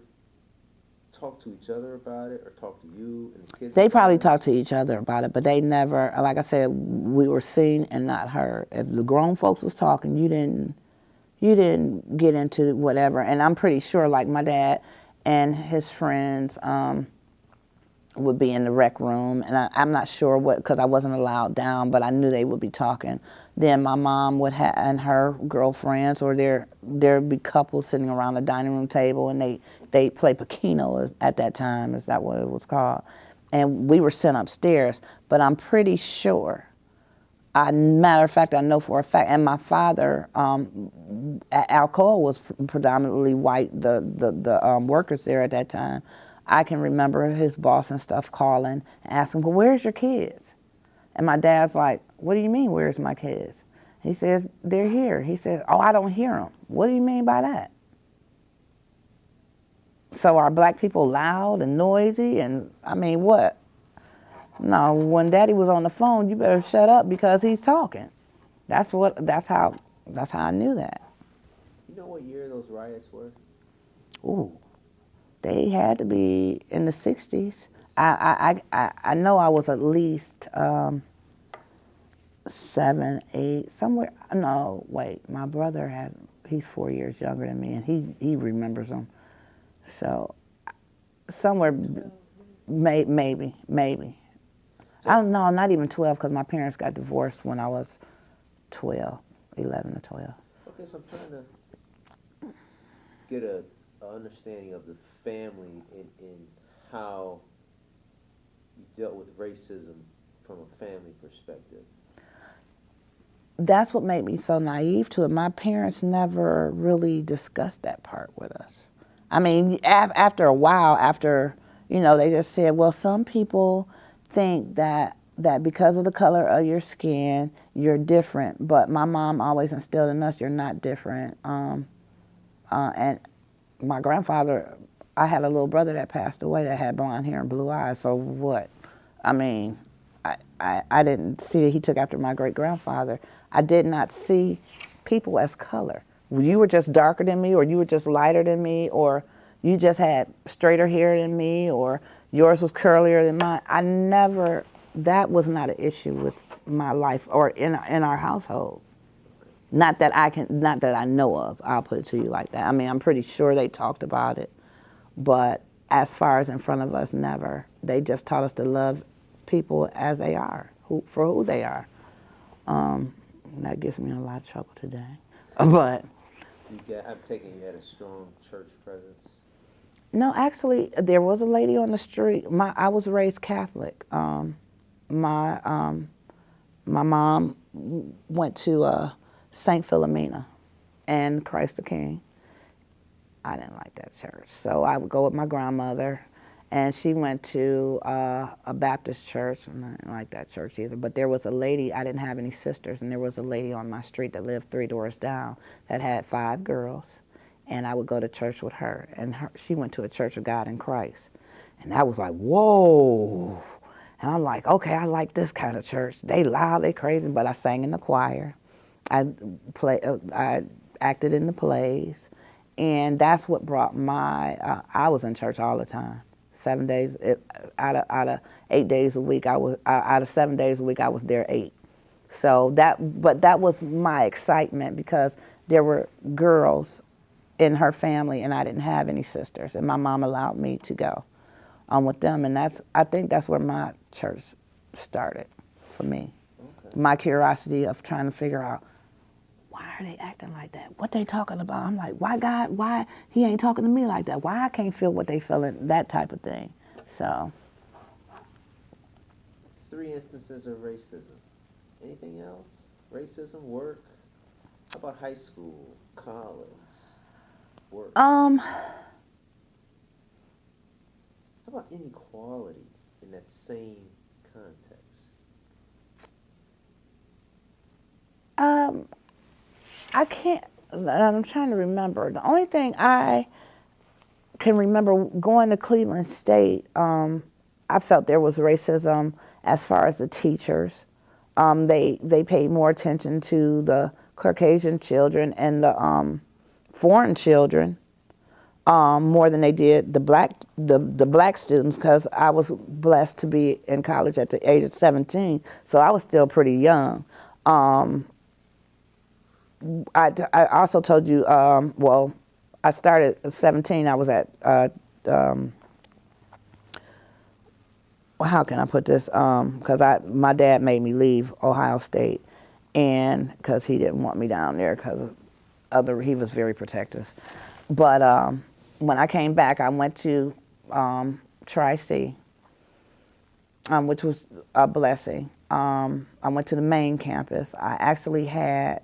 talk to each other about it or talk to you and the kids? They about probably it? talked to each other about it, but they never, like I said, we were seen and not heard. If the grown folks was talking, you didn't get into whatever. And I'm pretty sure, like my dad and his friends would be in the rec room, and I'm not sure what, because I wasn't allowed down, but I knew they would be talking. Then my mom would have, and her girlfriends, or there'd be couples sitting around the dining room table, and they play Pekino at that time. Is that what it was called? And we were sent upstairs, but I'm pretty sure. Matter of fact, I know for a fact, and my father, Alcoa was predominantly white, the workers there at that time. I can remember his boss and stuff calling and asking, well, where's your kids? And my dad's like, what do you mean, where's my kids? He says, they're here. He says, oh, I don't hear them. What do you mean by that? So are black people loud and noisy? And I mean, what? No, when Daddy was on the phone, you better shut up because he's talking. That's how I knew that. You know what year those riots were? Ooh, they had to be in the 60s. I know I was at least 7, 8, somewhere. No, wait, my brother he's 4 years younger than me, and he remembers them. So somewhere, maybe. I don't know, not even 12, because my parents got divorced when I was 12, 11 or 12. Okay, so I'm trying to get a understanding of the family in how you dealt with racism from a family perspective. That's what made me so naive to it. My parents never really discussed that part with us. I mean, after a while, they just said, well, some people think that because of the color of your skin, you're different. But my mom always instilled in us, you're not different. And my grandfather, I had a little brother that passed away that had blonde hair and blue eyes. So what? I mean, I didn't see that he took after my great-grandfather. I did not see people as color. You were just darker than me, or you were just lighter than me, or you just had straighter hair than me, or yours was curlier than mine. That was not an issue with my life or in our household. Not that I know of. I'll put it to you like that. I mean, I'm pretty sure they talked about it, but as far as in front of us, never. They just taught us to love people as they are, for who they are. That gets me in a lot of trouble today. But I'm taking you had a strong church presence. no, actually, there was a lady on the street. I was raised Catholic. My mom went to St. Philomena and Christ the King. I didn't like that church, so I would go with my grandmother, and she went to a Baptist church, and I didn't like that church either. But there was a lady, I didn't have any sisters, and there was a lady on my street that lived 3 doors down that had 5 girls, and I would go to church with her, and she went to a Church of God in Christ, and I was like, whoa. And I'm like, okay, I like this kind of church. They loud, they crazy, but I sang in the choir. I acted in the plays, and that's what brought I was in church all the time. 7 days out of 8 days a week, out of 7 days a week, I was there 8. So that was my excitement, because there were girls in her family, and I didn't have any sisters, and my mom allowed me to go with them, and I think that's where my church started for me. Okay. My curiosity of trying to figure out, why are they acting like that? What they talking about? I'm like, why God, why he ain't talking to me like that? Why I can't feel what they feeling, that type of thing. So. 3 instances of racism. Anything else? Racism, work? How about high school, college, work? How about inequality in that same context? I can't, I'm trying to remember. The only thing I can remember going to Cleveland State, I felt there was racism as far as the teachers. They paid more attention to the Caucasian children and the foreign children more than they did the black students, because I was blessed to be in college at the age of 17, so I was still pretty young. I also told you, well, I started at 17. I was at, how can I put this? Because my dad made me leave Ohio State, and because he didn't want me down there because he was very protective. But when I came back, I went to Tri-C, which was a blessing. I went to the main campus. I actually had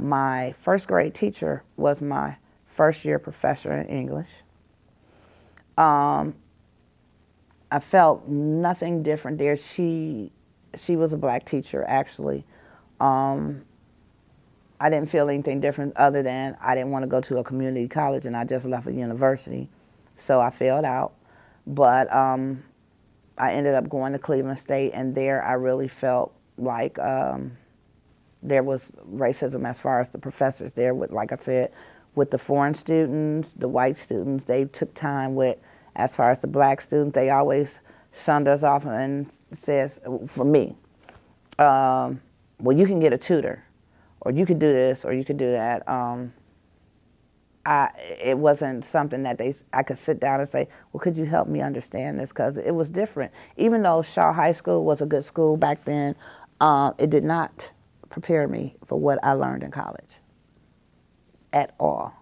my first grade teacher was my first year professor in English. I felt nothing different there. She was a black teacher, actually. I didn't feel anything different other than I didn't want to go to a community college, and I just left a university, so I failed out. But I ended up going to Cleveland State, and there I really felt like there was racism as far as the professors there. With, like I said, with the foreign students, the white students, they took time with. As far as the black students, they always shunned us off and says, for me, well, you can get a tutor, or you could do this, or you could do that. It wasn't something that I could sit down and say, well, could you help me understand this? Because it was different. Even though Shaw High School was a good school back then, it did not prepare me for what I learned in college at all.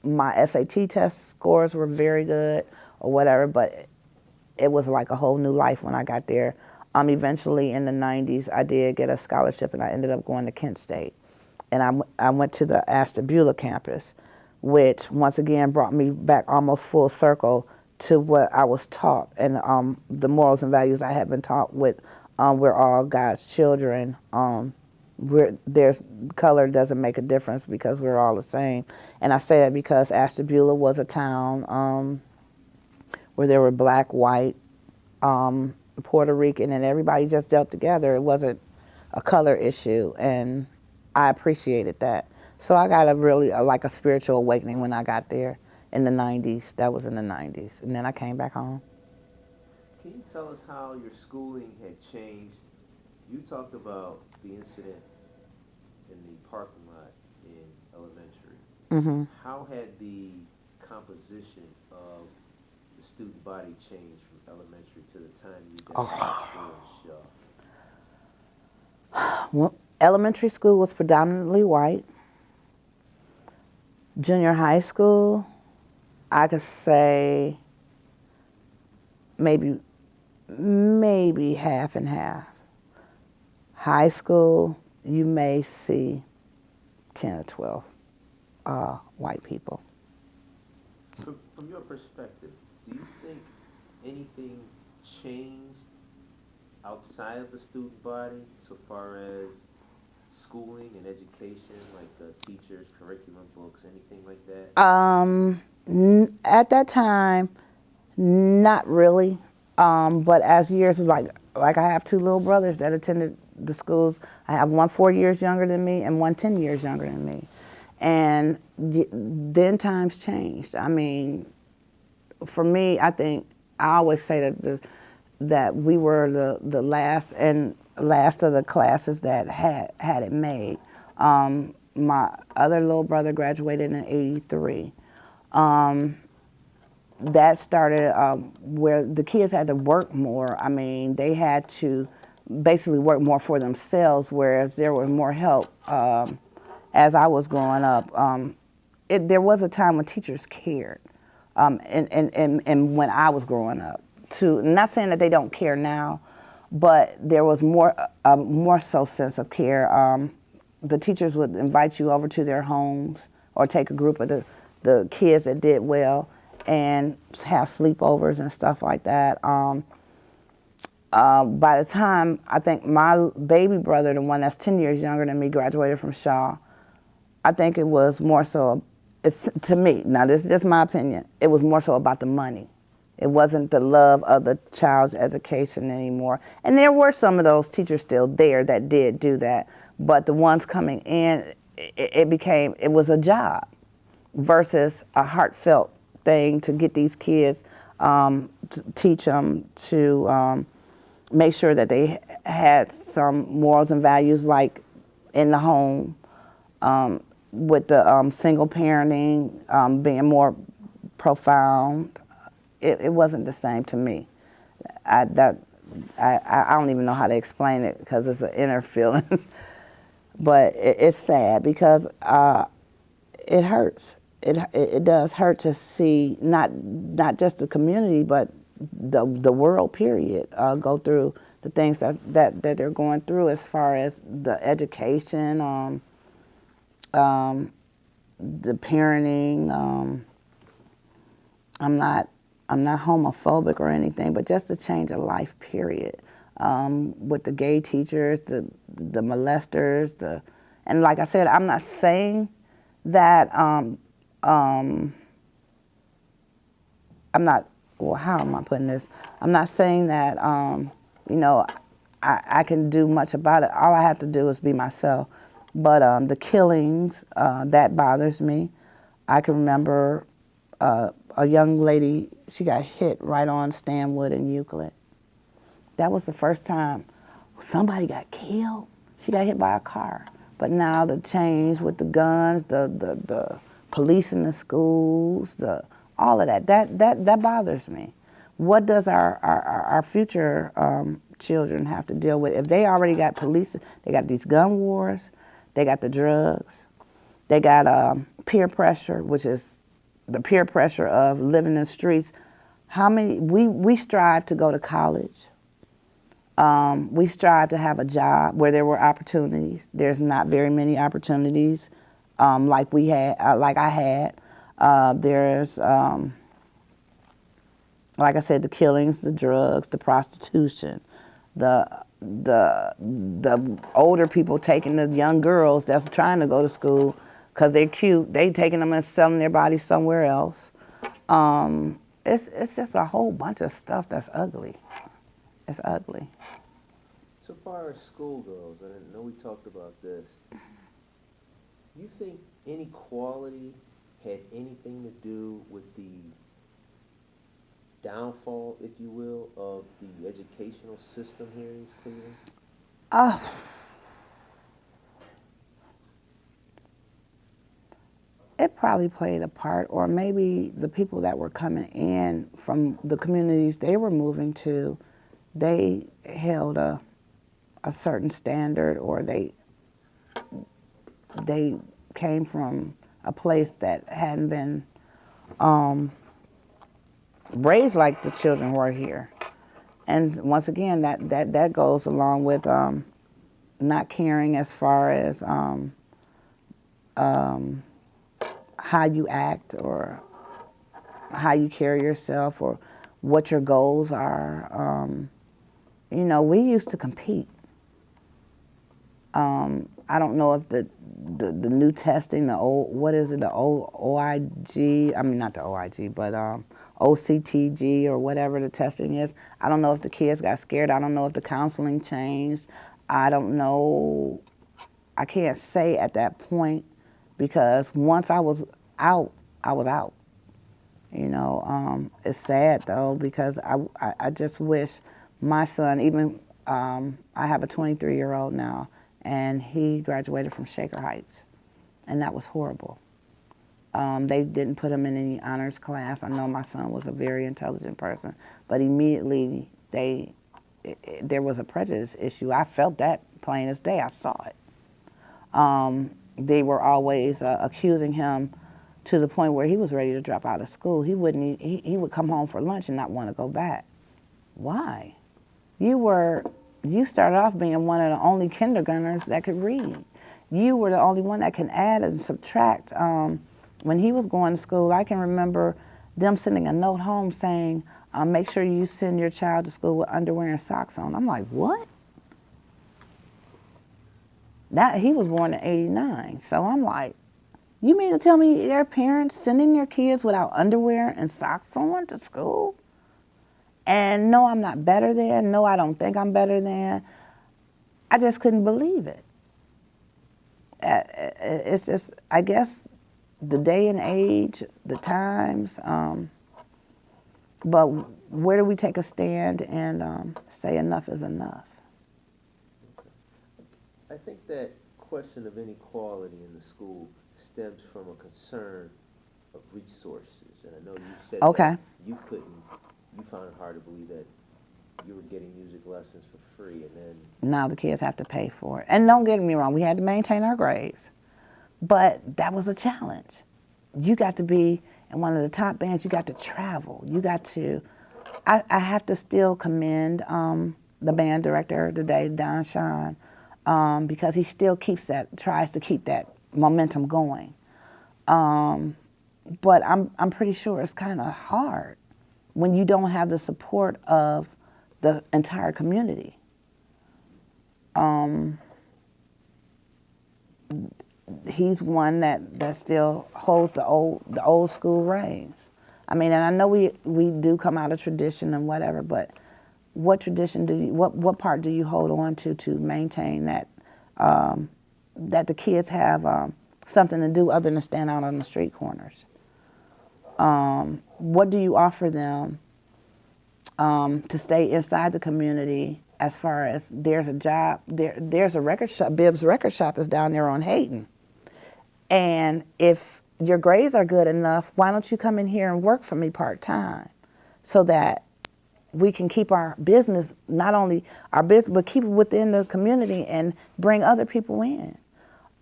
My SAT test scores were very good or whatever, but it was like a whole new life when I got there. Eventually in the 90s, I did get a scholarship, and I ended up going to Kent State. And I went to the Ashtabula campus, which once again brought me back almost full circle to what I was taught, and the morals and values I had been taught with. We're all God's children. There's color doesn't make a difference because we're all the same. And I say that because Ashtabula was a town where there were black, white, Puerto Rican, and everybody just dealt together. It wasn't a color issue, and I appreciated that. So I got like a spiritual awakening when I got there in the 90s. That was in the 90s. And then I came back home. Can you tell us how your schooling had changed? You talked about the incident in the parking lot in elementary. Mm-hmm. How had the composition of the student body changed from elementary to the time you got to school in Shaw? Well, elementary school was predominantly white. Junior high school, I could say maybe half and half. High school, you may see 10 or 12 white people. From your perspective, do you think anything changed outside of the student body so far as schooling and education, like teachers, curriculum, books, anything like that? At that time, not really. But as years, like I have two little brothers that attended the schools. I have one 4 years younger than me and one 10 years younger than me. And then times changed. I mean, for me, I think I always say that we were the last of the classes that had it made. My other little brother graduated in '83. That started where the kids had to work more. I mean, they had to basically work more for themselves, whereas there was more help as I was growing up. There was a time when teachers cared, and when I was growing up. Not saying that they don't care now, but there was more so sense of care. The teachers would invite you over to their homes or take a group of the kids that did well and have sleepovers and stuff like that. by the time I think my baby brother, the one that's 10 years younger than me, graduated from Shaw, I think it was more so, it's to me, now this is just my opinion, it was more so about the money. It wasn't the love of the child's education anymore. And there were some of those teachers still there that did do that, but the ones coming in, it was a job versus a heartfelt thing to get these kids, to teach them to make sure that they had some morals and values, like in the home, with the single parenting being more profound. It wasn't the same to me. I don't even know how to explain it because it's an inner feeling. But it's sad because it hurts. It does hurt to see not just the community, but the world period go through the things that they're going through as far as the education, the parenting. I'm not homophobic or anything, but just a change of life period. With the gay teachers, the molesters, and like I said, I'm not saying that I'm not, well, how am I putting this? I'm not saying that, I can do much about it. All I have to do is be myself. But the killings, that bothers me. I can remember a young lady, she got hit right on Stanwood in Euclid. That was the first time somebody got killed. She got hit by a car. But now the change with the guns, the police in the schools, all of that bothers me. What does our future children have to deal with? If they already got police, they got these gun wars, they got the drugs, they got peer pressure, which is the peer pressure of living in the streets. We strive to go to college. We strive to have a job where there were opportunities. There's not very many opportunities like we had, like I had. There's, like I said, the killings, the drugs, the prostitution, the older people taking the young girls that's trying to go to school because they're cute. They taking them and selling their bodies somewhere else. It's just a whole bunch of stuff that's ugly. It's ugly. So far as school goes, and I know we talked about this, you think inequality had anything to do with the downfall, if you will, of the educational system here in East Cleveland? It probably played a part, or maybe the people that were coming in from the communities they were moving to, they held a certain standard, or they came from a place that hadn't been raised like the children were here. And once again, that goes along with not caring as far as how you act or how you carry yourself or what your goals are. We used to compete. I don't know if the new testing, the OIG, I mean not the OIG, but OCTG or whatever the testing is. I don't know if the kids got scared. I don't know if the counseling changed. I don't know. I can't say at that point because once I was out, I was out. It's sad though because I just wish my son, even I have a 23-year-old now, and he graduated from Shaker Heights, and that was horrible. They didn't put him in any honors class. I know my son was a very intelligent person, but immediately there was a prejudice issue. I felt that plain as day. I saw it. They were always accusing him to the point where he was ready to drop out of school. He would come home for lunch and not want to go back. Why? You started off being one of the only kindergartners that could read. You were the only one that can add and subtract. When he was going to school, I can remember them sending a note home saying, make sure you send your child to school with underwear and socks on. I'm like, what? He was born in '89, so I'm like, you mean to tell me their parents sending their kids without underwear and socks on to school? And no, I'm not better than. No, I don't think I'm better than. I just couldn't believe it. It's just, I guess, the day and age, the times. But where do we take a stand and say enough is enough? I think that question of inequality in the school stems from a concern of resources. And I know you said Okay. that you found it hard to believe that you were getting music lessons for free, and then Now the kids have to pay for it. And don't get me wrong, we had to maintain our grades. But that was a challenge. You got to be in one of the top bands, you got to travel. You got to, I have to still commend the band director today, Don Sean, because he still tries to keep that momentum going. But I'm pretty sure it's kind of hard when you don't have the support of the entire community. He's one that still holds the old school reins. I mean, and I know we do come out of tradition and whatever, but what tradition what part do you hold on to maintain that that the kids have something to do other than stand out on the street corners? What do you offer them to stay inside the community? As far as there's a job, there's a record shop. Bibbs Record Shop is down there on Hayden. And if your grades are good enough, why don't you come in here and work for me part-time so that we can keep our business, not only our business, but keep it within the community and bring other people in.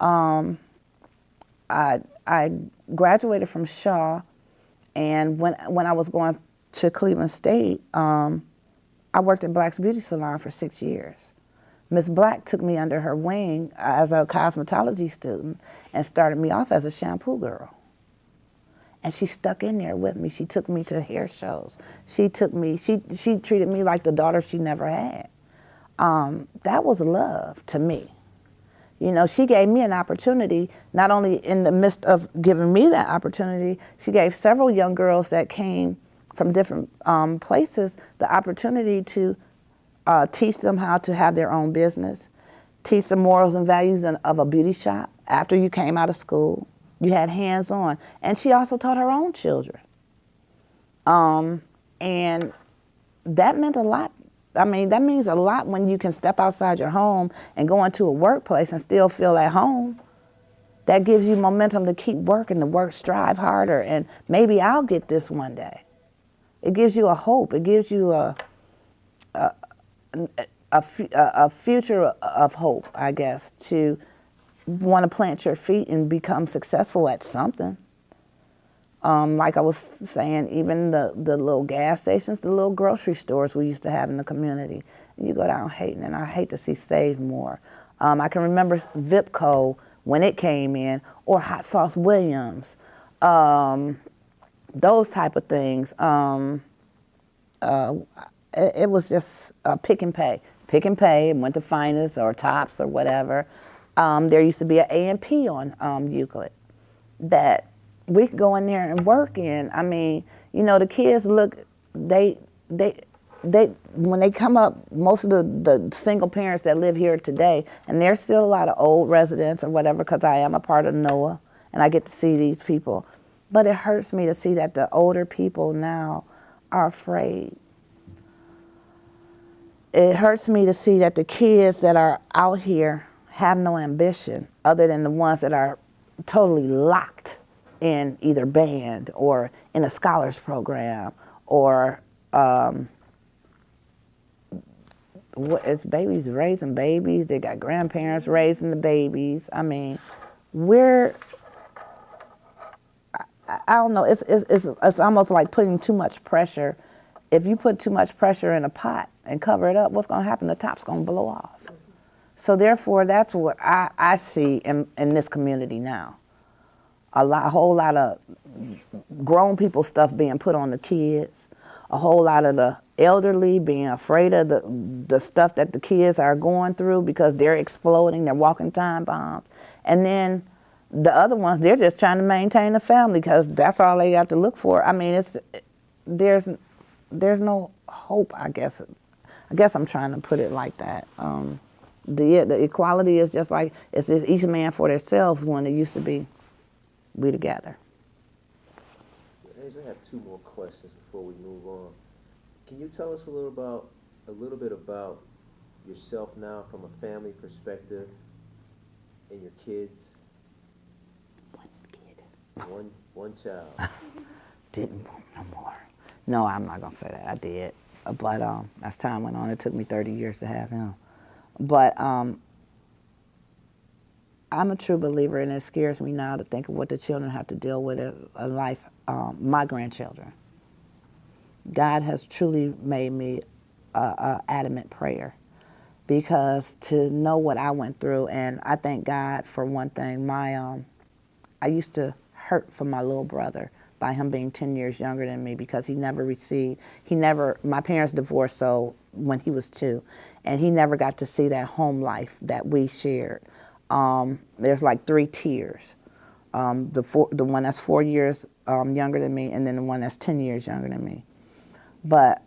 I graduated from Shaw, and when I was going to Cleveland State, I worked at Black's Beauty Salon for 6 years. Miss Black took me under her wing as a cosmetology student and started me off as a shampoo girl. And she stuck in there with me. She took me to hair shows. She treated me like the daughter she never had. That was love to me. You know, she gave me an opportunity, not only in the midst of giving me that opportunity, she gave several young girls that came from different places the opportunity to teach them how to have their own business, teach them morals and values of a beauty shop after you came out of school. You had hands-on. And she also taught her own children. And that meant a lot. I mean, that means a lot when you can step outside your home and go into a workplace and still feel at home. That gives you momentum to keep working, to work, strive harder, and maybe I'll get this one day. It gives you a hope. It gives you a future of hope, I guess, to want to plant your feet and become successful at something. Like I was saying, even the little gas stations, the little grocery stores we used to have in the community. You go down Hayden, and I hate to see Save More. I can remember Vipco when it came in, or Hot Sauce Williams, those type of things. It was just pick and pay. Pick and pay, and went to Finest or Tops or whatever. There used to be an A&P on Euclid that we could go in there and work in. I mean, you know, the kids look, they when they come up, most of the single parents that live here today, and there's still a lot of old residents or whatever, because I am a part of NOAA, and I get to see these people. But it hurts me to see that the older people now are afraid. It hurts me to see that the kids that are out here have no ambition other than the ones that are totally locked in either band or in a scholars program or it's babies raising babies. They got grandparents raising the babies. I mean, I don't know. It's almost like putting too much pressure. If you put too much pressure in a pot and cover it up, what's going to happen? The top's going to blow off. So therefore, that's what I see in this community now. A whole lot of grown people stuff being put on the kids. a whole lot of the elderly being afraid of the stuff that the kids are going through because they're exploding, they're walking time bombs. And then the other ones, they're just trying to maintain the family because that's all they got to look for. I mean, there's no hope, I guess. I guess I'm trying to put it like that. The equality is just like, it's just each man for themselves when it used to be we together. Angela, I have two more questions before we move on. Can you tell us a little bit about yourself now from a family perspective and your kids? One kid. One child. Didn't want no more. No, I'm not gonna say that. I did, but as time went on, it took me 30 years to have him. But I'm a true believer, and it scares me now to think of what the children have to deal with in life. My grandchildren. God has truly made me a adamant prayer, because to know what I went through, and I thank God for one thing. I used to hurt for my little brother by him being 10 years younger than me, because my parents divorced so when he was 2, and he never got to see that home life that we shared. There's like 3 tiers. The one that's 4 years younger than me, and then the one that's 10 years younger than me. But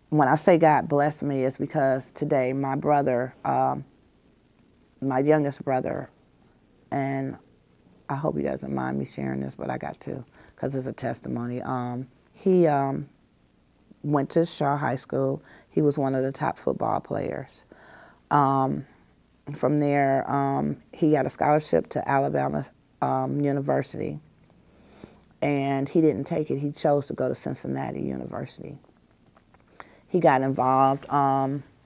when I say God blessed me, it's because today my brother, my youngest brother, and I hope he doesn't mind me sharing this, but I got to, because it's a testimony. He went to Shaw High School. He was one of the top football players. From there, he got a scholarship to Alabama University, and he didn't take it. He chose to go to Cincinnati University. He got involved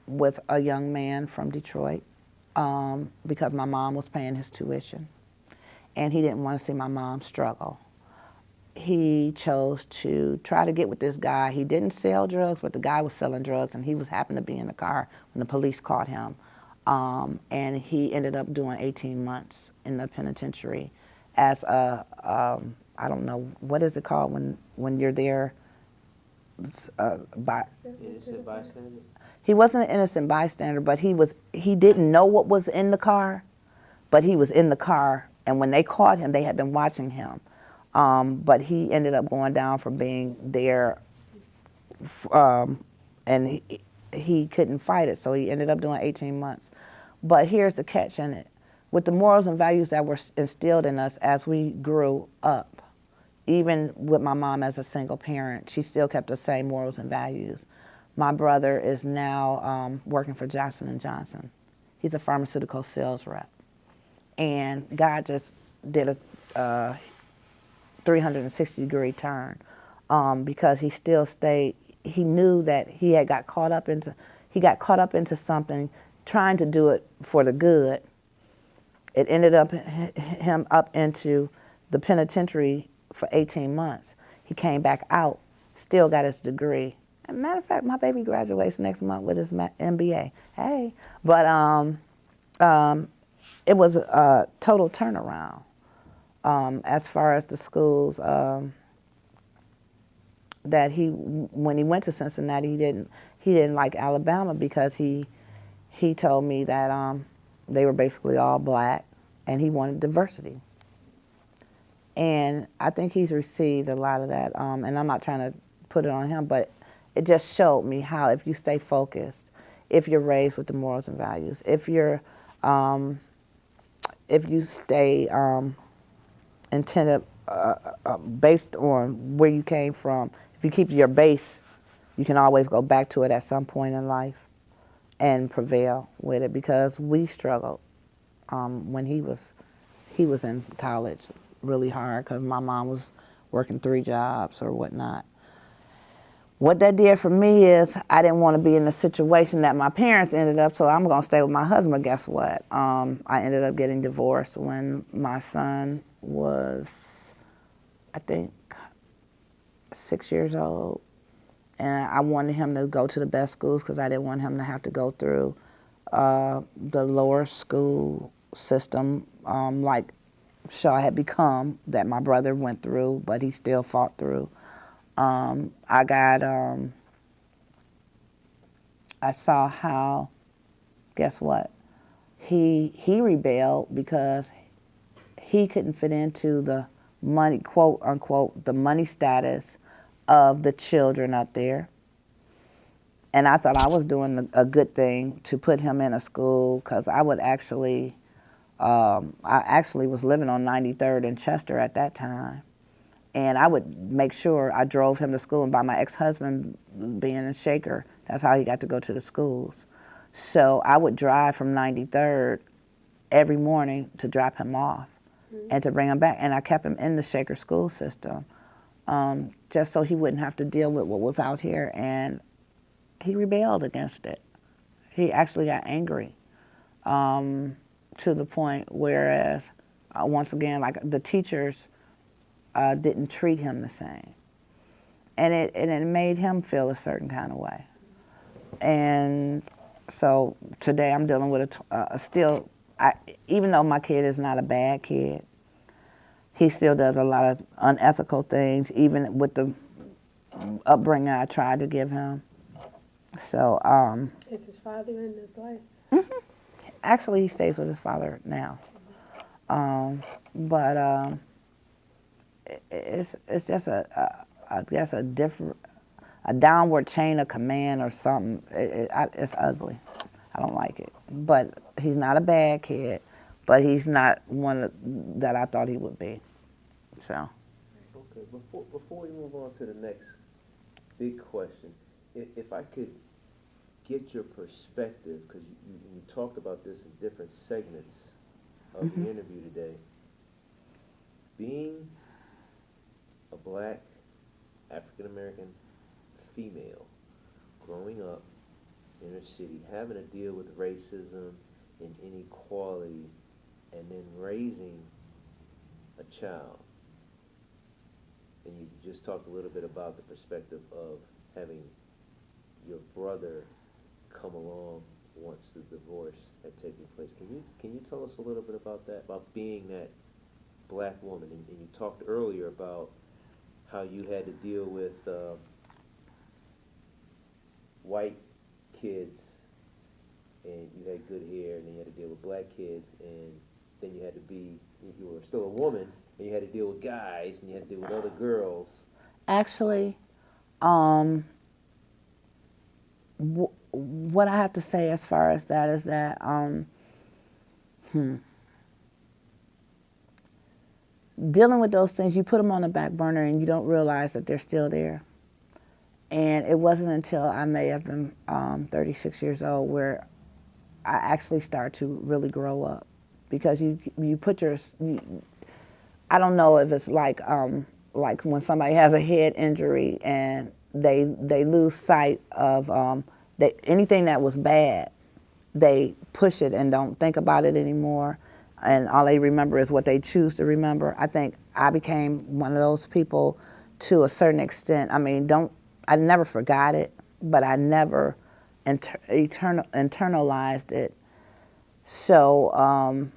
with a young man from Detroit because my mom was paying his tuition, and he didn't want to see my mom struggle. He chose to try to get with this guy. He didn't sell drugs, but the guy was selling drugs, and he happened to be in the car when the police caught him. And he ended up doing 18 months in the penitentiary as a, I don't know, what is it called when you're there? Innocent bystander? He wasn't an innocent bystander, but he didn't know what was in the car, but he was in the car, and when they caught him, they had been watching him. But he ended up going down for being there, and he couldn't fight it, so he ended up doing 18 months. But here's the catch in it. With the morals and values that were instilled in us as we grew up, even with my mom as a single parent, she still kept the same morals and values. My brother is now working for Johnson & Johnson. He's a pharmaceutical sales rep. And God just did a 360-degree turn because he still stayed. He knew that he got caught up into something, trying to do it for the good. It ended up him up into the penitentiary for 18 months. He came back out, still got his degree. As a matter of fact, my baby graduates next month with his MBA. Hey, but it was a total turnaround as far as the schools. That when he went to Cincinnati, he didn't like Alabama because he told me that they were basically all black, and he wanted diversity. And I think he's received a lot of that, and I'm not trying to put it on him, but it just showed me how if you stay focused, if you're raised with the morals and values, if you stay attentive based on where you came from, if you keep your base, you can always go back to it at some point in life and prevail with it, because we struggled when he was in college really hard because my mom was working 3 jobs or whatnot. What that did for me is I didn't want to be in the situation that my parents ended up, so I'm going to stay with my husband. Guess what? I ended up getting divorced when my son was, I think, 6 years old. And I wanted him to go to the best schools because I didn't want him to have to go through the lower school system like Shaw had become, that my brother went through, but he still fought through. I got, I saw how, guess what? He rebelled because he couldn't fit into the money, quote unquote, the money status of the children up there. And I thought I was doing a good thing to put him in a school, because I actually was living on 93rd in Chester at that time. And I would make sure I drove him to school. And by my ex-husband being a Shaker, that's how he got to go to the schools. So I would drive from 93rd every morning to drop him off and to bring him back. And I kept him in the Shaker school system, just so he wouldn't have to deal with what was out here. And he rebelled against it. He actually got angry, to the point whereas, once again, like the teachers didn't treat him the same. And it made him feel a certain kind of way. And so today I'm dealing with even though my kid is not a bad kid, he still does a lot of unethical things, even with the upbringing I tried to give him. So, Is his father in his life? actually he stays with his father now. But it's just I guess a downward chain of command or something. It's ugly. I don't like it. But he's not a bad kid, but he's not one that I thought he would be. So. Okay, before we move on to the next big question, if I could get your perspective, because you talked about this in different segments of the interview today, being a black African-American female growing up inner city, having to deal with racism and inequality, and then raising a child. And you just talked a little bit about the perspective of having your brother come along once the divorce had taken place. Can you tell us a little bit about that, about being that black woman? And you talked earlier about how you had to deal with white kids, and you had good hair, and then you had to deal with black kids, and then you were still a woman, and you had to deal with guys, and you had to deal with other girls. Actually, what I have to say as far as that is that, dealing with those things, you put them on the back burner and you don't realize that they're still there. And it wasn't until I may have been 36 years old where I actually started to really grow up, because you put I don't know if it's like when somebody has a head injury and they lose sight of anything that was bad, they push it and don't think about it anymore, and all they remember is what they choose to remember. I think I became one of those people to a certain extent. I mean, I never forgot it, but I never internalized it. So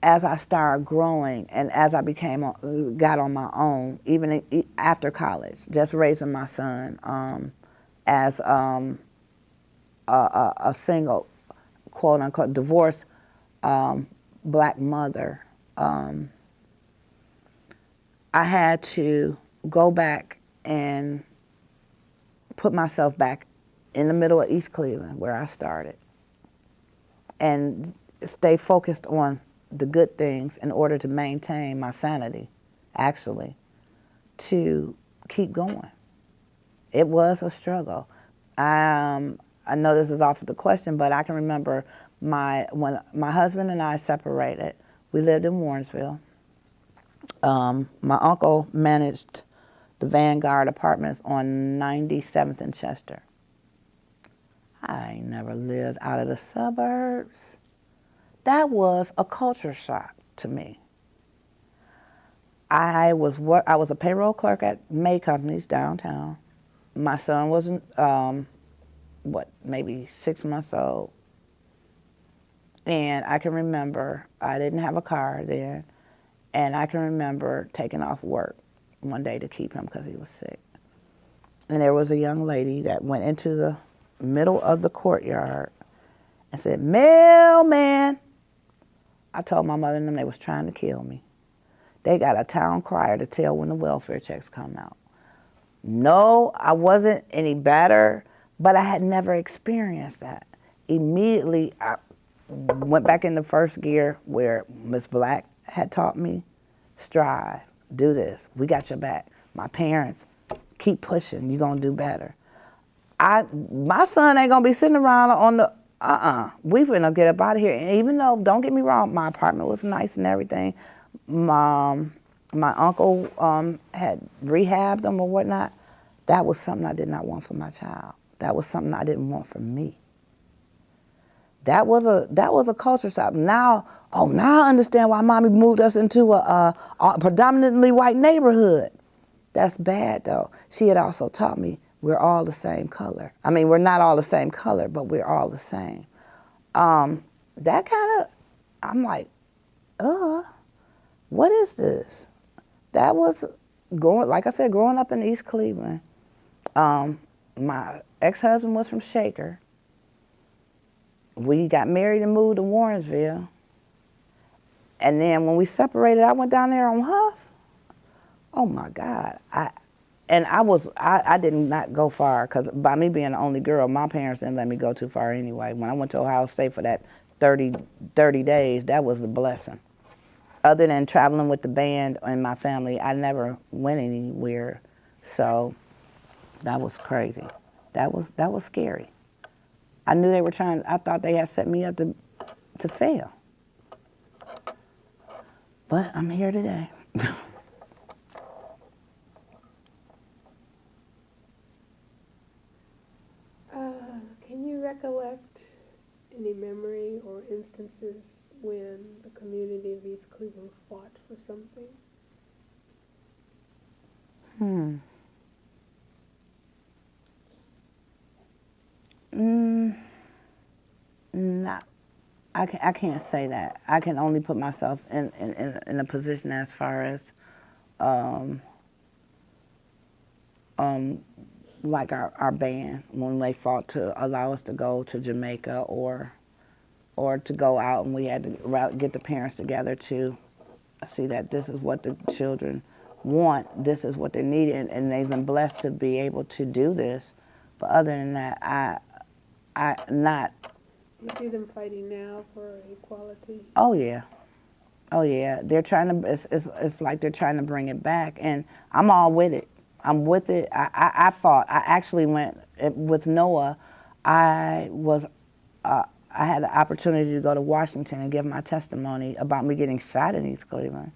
as I started growing and as I got on my own, even after college, just raising my son as a single, quote unquote, divorced black mother, I had to go back and put myself back in the middle of East Cleveland, where I started, and stay focused on the good things in order to maintain my sanity, actually, to keep going. It was a struggle. I know this is off of the question, but I can remember when my husband and I separated. We lived in Warrensville. My uncle managed the Vanguard Apartments on 97th and Chester. I ain't never lived out of the suburbs. That was a culture shock to me. I was a payroll clerk at May Companies downtown. My son was maybe 6 months old. And I can remember I didn't have a car then, and I can remember taking off work one day to keep him because he was sick. and there was a young lady that went into the middle of the courtyard and said, "Mailman." I told my mother and them they was trying to kill me. They got a town crier to tell when the welfare checks come out. No, I wasn't any better, but I had never experienced that. Immediately, I went back in the first gear where Miss Black had taught me, strive, do this, we got your back. My parents, keep pushing, you're gonna do better. My son ain't gonna be sitting around on the, we finna get up out of here. And even though, don't get me wrong, my apartment was nice and everything, my uncle had rehabbed them or whatnot, that was something I did not want for my child. That was something I didn't want for me. That was a culture shock. Now I understand why mommy moved us into a predominantly white neighborhood. That's bad though. She had also taught me we're all the same color. I mean, we're not all the same color, but we're all the same. That kind of, I'm like, what is this? That was like I said, growing up in East Cleveland. My ex-husband was from Shaker. We got married and moved to Warrensville. And then when we separated, I went down there on Huff. Oh my God. I did not go far, because by me being the only girl, my parents didn't let me go too far anyway. When I went to Ohio State for that 30 days, that was the blessing. Other than traveling with the band and my family, I never went anywhere. So that was crazy. That was scary. I knew they were trying, I thought they had set me up to fail. But I'm here today. Can you recollect any memory or instances when the community of East Cleveland fought for something? Not, I can't say that. I can only put myself in a position as far as like our band, when they fought to allow us to go to Jamaica or to go out, and we had to get the parents together to see that this is what the children want, this is what they need, and they've been blessed to be able to do this. But other than that, I not. You see them fighting now for equality? Oh yeah. They're trying to. It's like they're trying to bring it back, and I'm all with it. I'm with it. I fought. I actually went with Noah. I had the opportunity to go to Washington and give my testimony about me getting shot in East Cleveland,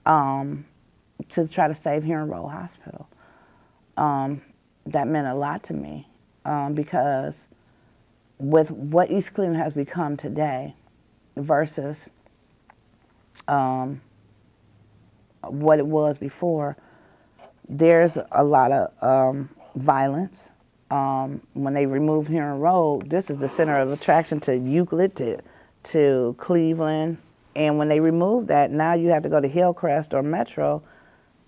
to try to save Huron Road Hospital. That meant a lot to me, because with what East Cleveland has become today versus what it was before, there's a lot of violence. When they removed Huron Road, this is the center of attraction to Euclid, to Cleveland. And when they removed that, now you have to go to Hillcrest or Metro.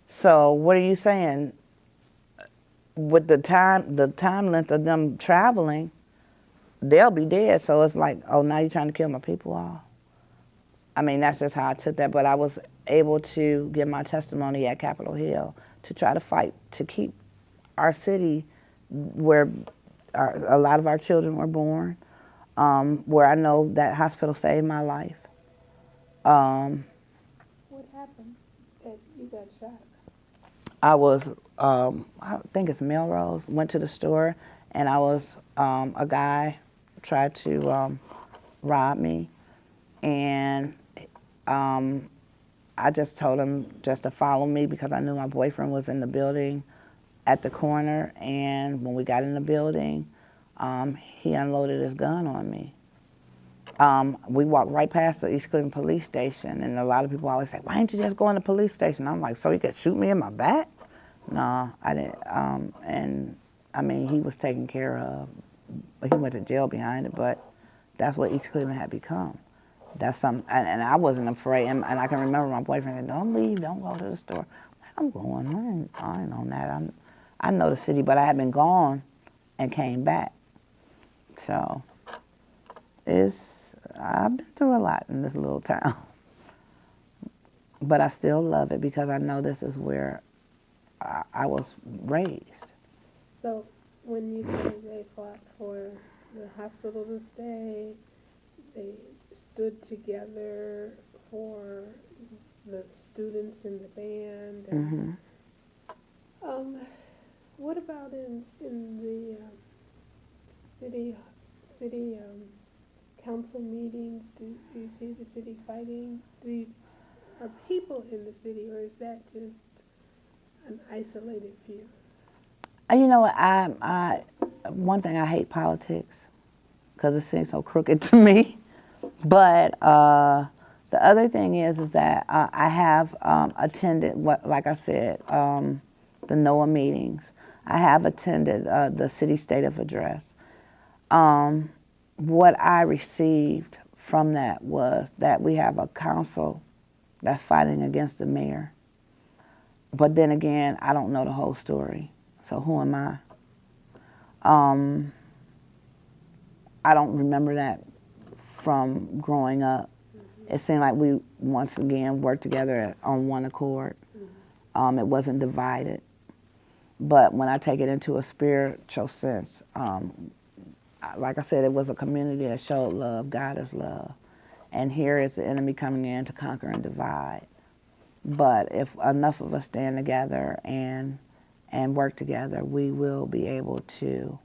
So what are you saying? With the time length of them traveling, they'll be dead. So it's like, oh, now you're trying to kill my people off. I mean, that's just how I took that. But I was able to give my testimony at Capitol Hill to try to fight to keep our city where a lot of our children were born, where I know that hospital saved my life. What happened that you got shot? I was, I think it's Melrose, went to the store, and I was, a guy tried to rob me, and I just told him just to follow me because I knew my boyfriend was in the building at the corner, and when we got in the building, he unloaded his gun on me. We walked right past the East Cleveland police station, and a lot of people always say, why didn't you just go in the police station? I'm like, so he could shoot me in my back? No, I didn't. And I mean, he was taken care of. He went to jail behind it, but that's what East Cleveland had become. That's something, and I wasn't afraid. And I can remember my boyfriend said, don't leave, don't go to the store. I'm going, I ain't on that. I know the city, but I had been gone and came back. So I've been through a lot in this little town. But I still love it because I know this is where I was raised. So when you say they fought for the hospital to stay, they stood together for the students in the band. And, what about in the city council meetings? Do you see the city fighting? Are people in the city, or is that just an isolated few? You know what? One thing, I hate politics because it seems so crooked to me. But the other thing is that I have attended like I said, the NOAA meetings. I have attended the city state of address. What I received from that was that we have a council that's fighting against the mayor. But then again, I don't know the whole story. So who am I? I don't remember that from growing up. It seemed like we, once again, worked together on one accord. It wasn't divided. But when I take it into a spiritual sense, like I said, it was a community that showed love. God is love. And here is the enemy coming in to conquer and divide. But if enough of us stand together and work together, we will be able to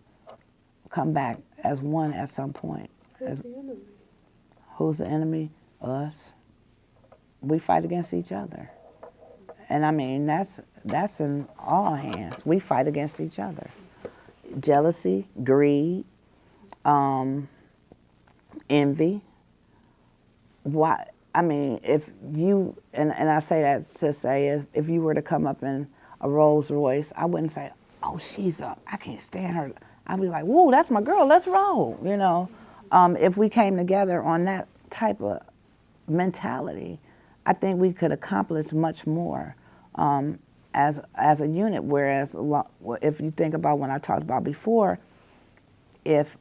come back as one at some point. Who's the enemy? Who's the enemy? Us. We fight against each other. And I mean, that's in all hands. We fight against each other. Jealousy, greed, envy. Why? I mean, if you, and I say that to say, if you were to come up in a Rolls Royce, I wouldn't say, oh, I can't stand her. I'd be like, whoa, that's my girl, let's roll, you know. If we came together on that type of mentality, I think we could accomplish much more as a unit. Whereas if you think about when I talked about before, if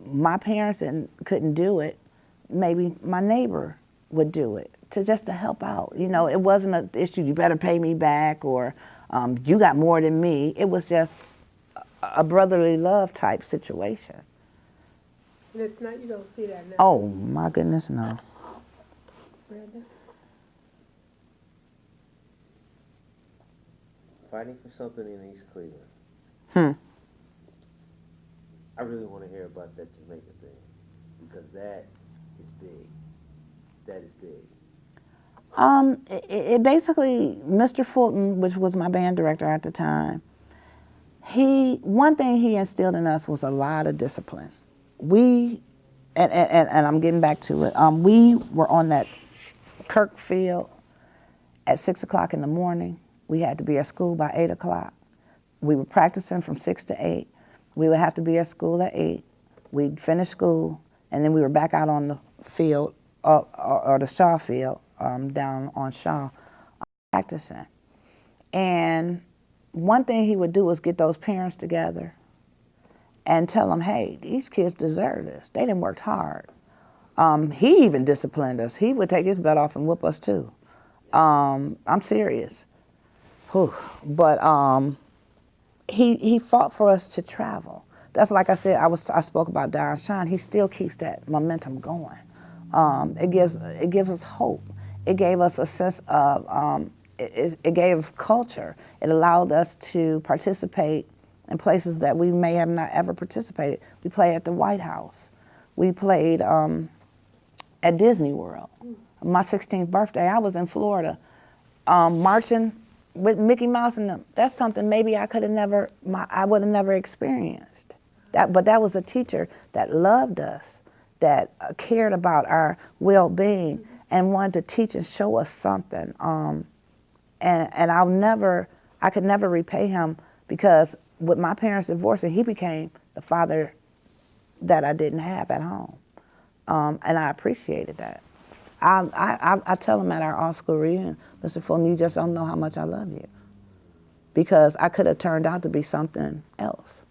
my parents couldn't do it, maybe my neighbor would do it just to help out. You know, it wasn't an issue, you better pay me back, or you got more than me. It was just a brotherly love type situation. And it's not, you don't see that now. Oh my goodness, no. Brenda? Fighting for something in East Cleveland. I really want to hear about that Jamaica thing, because that is big. That is big. It basically, Mr. Fulton, which was my band director at the time, one thing he instilled in us was a lot of discipline. And I'm getting back to it. We were on that Kirk field at 6 o'clock in the morning. We had to be at school by 8 o'clock. We were practicing from 6 to 8. We would have to be at school at 8. We'd finish school, and then we were back out on the field, or the Shaw field, down on Shaw, practicing. And one thing he would do was get those parents together and tell them, hey, these kids deserve this. They done worked hard. He even disciplined us. He would take his belt off and whoop us too. I'm serious. Whew. But he fought for us to travel. That's like I said, I spoke about Don Sean. He still keeps that momentum going. It gives us hope. It gave us a sense of, it gave culture. It allowed us to participate in places that we may have not ever participated. We played at the White House. We played at Disney World. My 16th birthday, I was in Florida, marching with Mickey Mouse and them. That's something maybe I would have never experienced. But that was a teacher that loved us, that cared about our well-being and wanted to teach and show us something. And I could never repay him, because with my parents divorcing, he became the father that I didn't have at home. And I appreciated that. I tell him at our all-school reunion, Mr. Fulton, you just don't know how much I love you. because I could have turned out to be something else.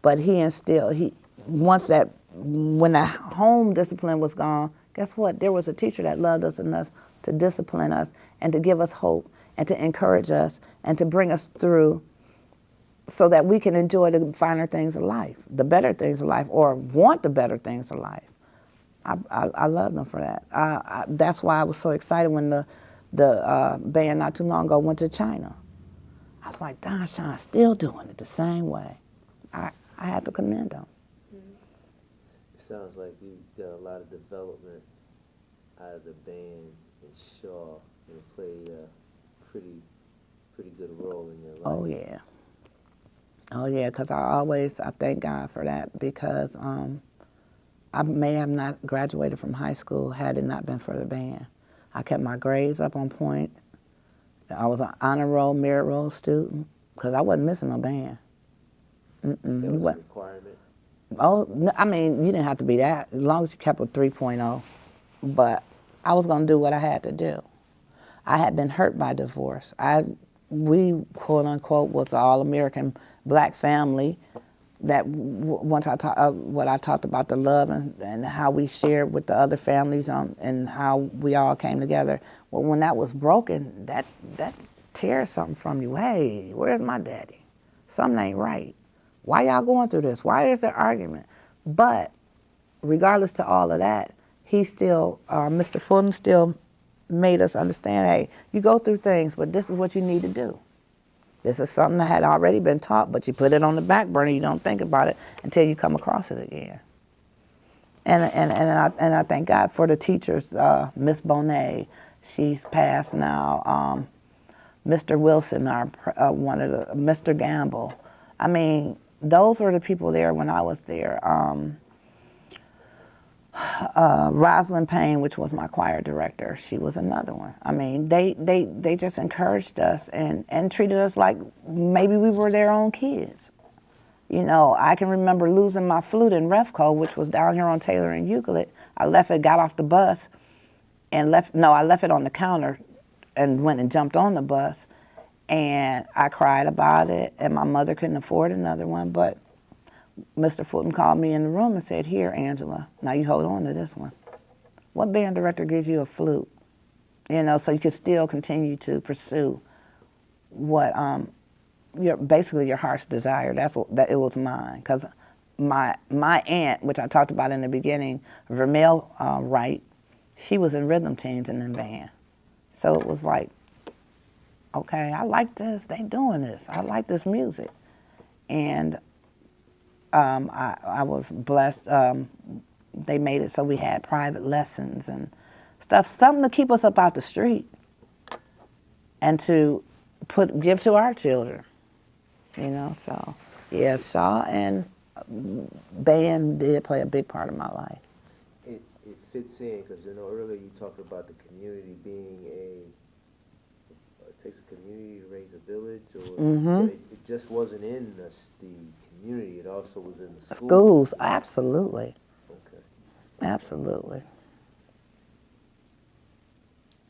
But once when the home discipline was gone, guess what? There was a teacher that loved us enough to discipline us and to give us hope and to encourage us and to bring us through so that we can enjoy the finer things of life, the better things of life, or want the better things of life. I love them for that. That's why I was so excited when the band not too long ago went to China. I was like, Don Sean's still doing it the same way. I had to commend them. It sounds like you got a lot of development out of the band, and Shaw, played a pretty good role in your life. Oh yeah. Oh yeah, because I thank God for that, because I may have not graduated from high school had it not been for the band. I kept my grades up on point. I was an honor roll, merit roll student, because I wasn't missing no band. That was a requirement. Oh, no, I mean, you didn't have to be that, as long as you kept a 3.0. But I was going to do what I had to do. I had been hurt by divorce. We, quote unquote, was an all-American black family that once what I talked about, the love and how we shared with the other families and how we all came together. Well, when that was broken, that tears something from you. Hey, where's my daddy? Something ain't right. Why y'all going through this? Why is there argument? But regardless to all of that, he still, Mr. Fulton still made us understand, hey, you go through things, but this is what you need to do. This is something that had already been taught, but you put it on the back burner. You don't think about it until you come across it again. And I thank God for the teachers, Miss Bonet, she's passed now. Mr. Wilson, Mr. Gamble. I mean, those were the people there when I was there. Rosalind Payne, which was my choir director, she was another one. I mean, they just encouraged us and treated us like maybe we were their own kids. I can remember losing my flute in Refco, which was down here on Taylor and Euclid. I left it, got off the bus, and I left it on the counter and went and jumped on the bus. And I cried about it, and my mother couldn't afford another one, but Mr. Fulton called me in the room and said, here, Angela, now you hold on to this one. What band director gives you a flute? So you could still continue to pursue what basically your heart's desire. It was mine. Because my aunt, which I talked about in the beginning, Vermeil Wright, she was in rhythm teams in the band. So it was like, okay, I like this. They doing this. I like this music. And I was blessed. They made it so we had private lessons and stuff, something to keep us up out the street and to give to our children. So yeah, Shaw and band did play a big part of my life. It fits in because earlier you talked about the community being it takes a community to raise a village, so it just wasn't in the community, it also was in the schools. Schools, absolutely. Okay. Absolutely.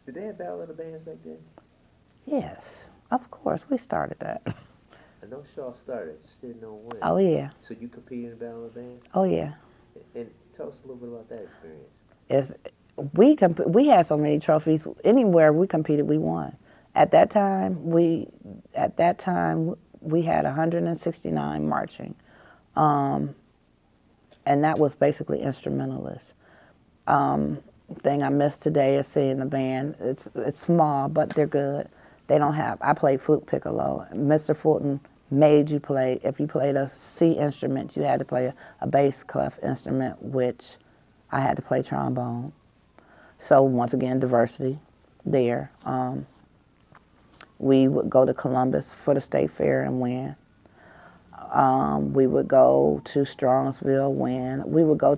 Did they have ballad bands back then? Yes, of course, we started that. I know Shaw started, just didn't know when. Oh yeah. So you competed in ballad bands? Oh yeah. And tell us a little bit about that experience. We had so many trophies. Anywhere we competed, we won. At that time, we had 169 marching, and that was basically instrumentalists. Thing I miss today is seeing the band. It's small, but they're good. I played flute piccolo. Mr. Fulton made you play, if you played a C instrument, you had to play a bass clef instrument, which I had to play trombone. So once again, diversity there. We would go to Columbus for the state fair and win. We would go to Strongsville, win. We would go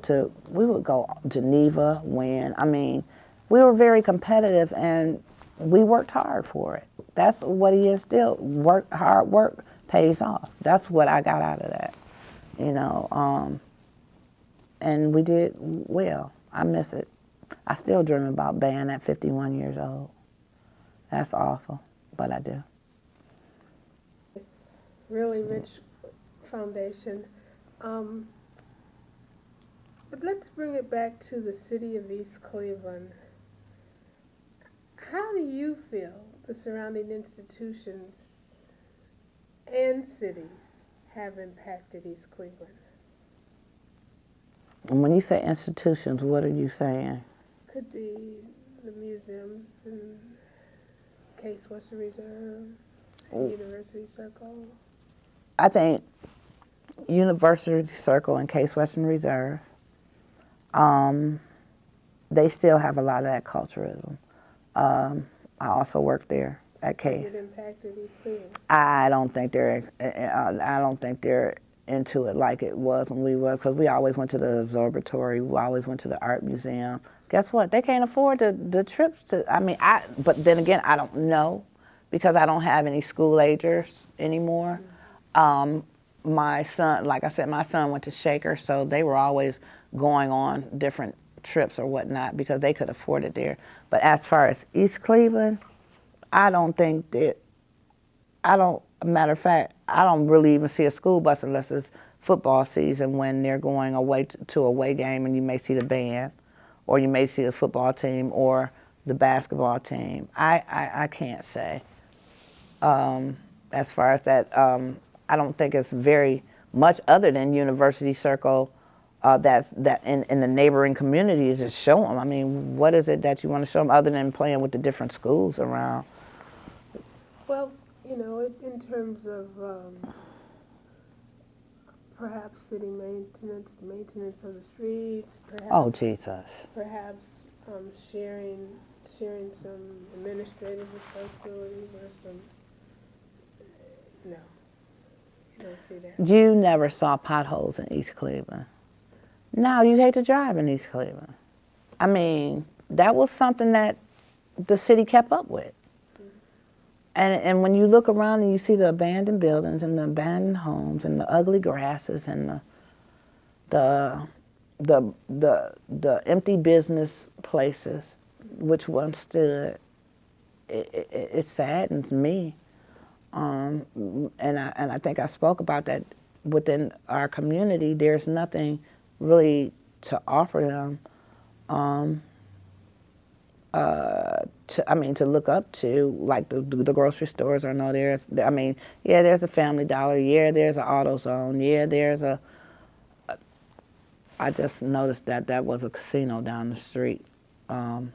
Geneva, win. I mean, we were very competitive and we worked hard for it. That's what he instilled. Hard work pays off. That's what I got out of that, and we did well. I miss it. I still dream about band at 51 years old. That's awful, but I do. really rich foundation. Um, but let's bring it back to the city of East Cleveland. How do you feel the surrounding institutions and cities have impacted East Cleveland? And when you say institutions, what are you saying? Could be the museums and Case Western Reserve, and University Circle. I think University Circle and Case Western Reserve, they still have a lot of that culturalism. I also worked there at Case. It impacted East Cleveland. I don't think they're into it like it was when we was, because we always went to the observatory, we always went to the art museum. Guess what? They can't afford the trips to. But then again, I don't know, because I don't have any school agers anymore. My son, like I said, my son went to Shaker, so they were always going on different trips or whatnot because they could afford it there. But as far as East Cleveland, I don't think that. Matter of fact, I don't really even see a school bus unless it's football season, when they're going away to a away game, and you may see the band, or you may see the football team or the basketball team. I can't say. As far as that, I don't think it's very much other than University Circle that in the neighboring communities is show them. I mean, what is it that you want to show them other than playing with the different schools around? Well, you know, in terms of perhaps city maintenance, the maintenance of the streets, perhaps. Oh, Jesus. Perhaps sharing some administrative responsibilities or some. No, you don't see that. You never saw potholes in East Cleveland. Now you hate to drive in East Cleveland. I mean, that was something that the city kept up with. And when you look around and you see the abandoned buildings and the abandoned homes and the ugly grasses and the empty business places which once stood, it saddens me. And I think I spoke about that within our community. There's nothing really to offer them. To look up to, like the grocery stores. Or no, there's a Family Dollar. Yeah, there's an AutoZone. Yeah, there's I just noticed that was a casino down the street. Is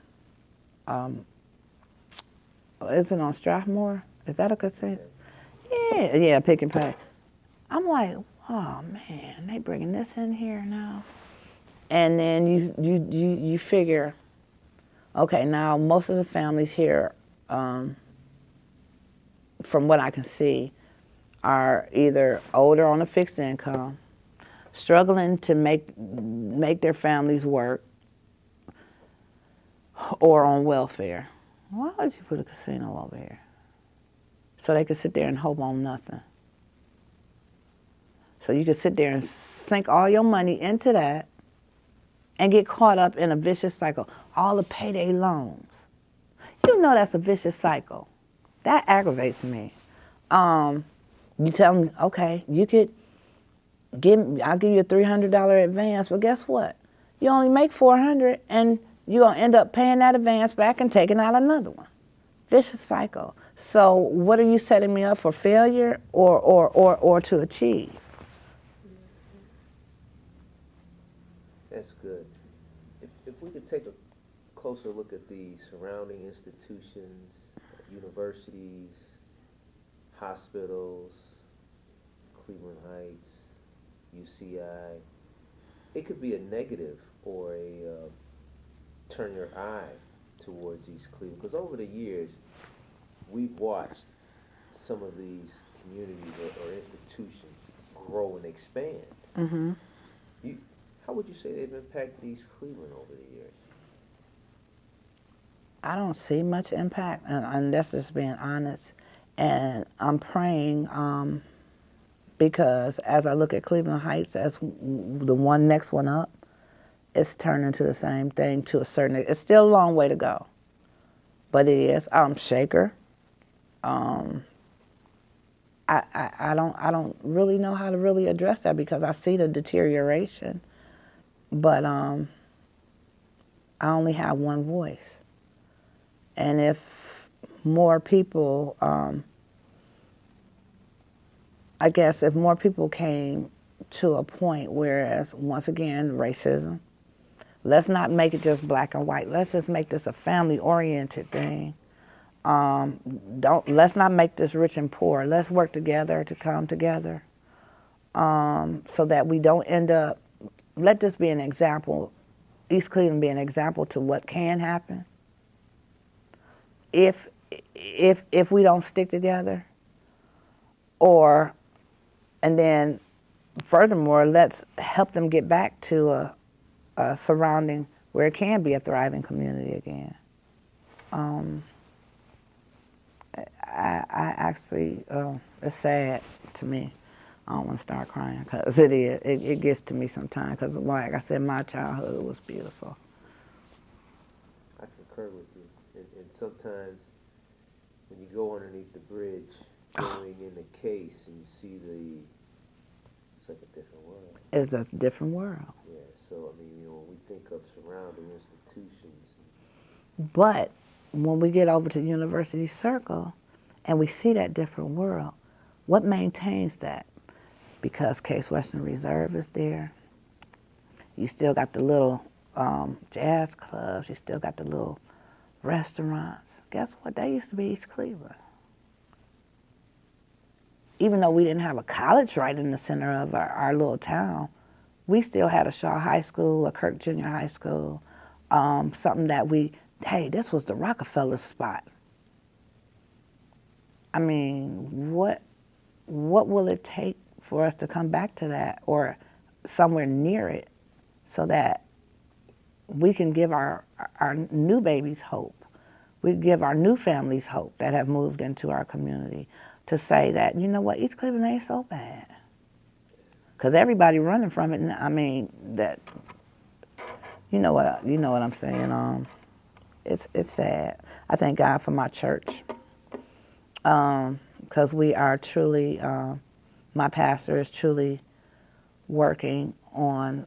it on Strathmore? Is that a casino? Yeah, Pick and Pay. I'm like, oh man, they bringing this in here now. And then you figure, okay, now most of the families here, from what I can see, are either older on a fixed income, struggling to make their families work, or on welfare. Why would you put a casino over here? So they could sit there and hope on nothing. So you could sit there and sink all your money into that and get caught up in a vicious cycle. All the payday loans. You know that's a vicious cycle. That aggravates me. You tell them, okay, I'll give you a $300 advance, but guess what? You only make $400, and you're gonna end up paying that advance back and taking out another one. Vicious cycle. So what are you setting me up for, failure or to achieve? That's good. If we could take a closer look at the surrounding institutions, universities, hospitals, Cleveland Heights, UCI, it could be a negative or a turn your eye towards East Cleveland. Because over the years, we've watched some of these communities or institutions grow and expand. Mm-hmm. How would you say they've impacted East Cleveland over the years? I don't see much impact, and that's just being honest. And I'm praying because as I look at Cleveland Heights as the next one up, it's turning to the same thing to a certain. It's still a long way to go, but it is. Shaker. I I don't really know how to really address that because I see the deterioration, but I only have one voice. And if more people, I guess if more people came to a point whereas, once again, racism, let's not make it just black and white. Let's just make this a family-oriented thing. Let's not make this rich and poor. Let's work together to come together so that we don't end up, let this be an example, East Cleveland be an example to what can happen if we don't stick together, and then furthermore, let's help them get back to a surrounding where it can be a thriving community again. I actually, it's sad to me. I don't want to start crying because it is. It gets to me sometimes because, like I said, my childhood was beautiful. I concur with you. And sometimes when you go underneath the bridge, going in the case, and you see it's like a different world. It's a different world. Yeah, so I mean, when we think of surrounding institutions. But when we get over to University Circle and we see that different world, what maintains that? Because Case Western Reserve is there. You still got the little jazz clubs. You still got the little restaurants. Guess what? That used to be East Cleveland. Even though we didn't have a college right in the center of our little town, we still had a Shaw High School, a Kirk Junior High School, something that hey, this was the Rockefeller spot. I mean, what will it take for us to come back to that or somewhere near it so that we can give our new babies hope? We give our new families hope that have moved into our community to say that, you know what, East Cleveland ain't so bad. Because everybody running from it, I mean, that, you know what I'm saying. It's sad. I thank God for my church. Because we are truly, my pastor is truly working on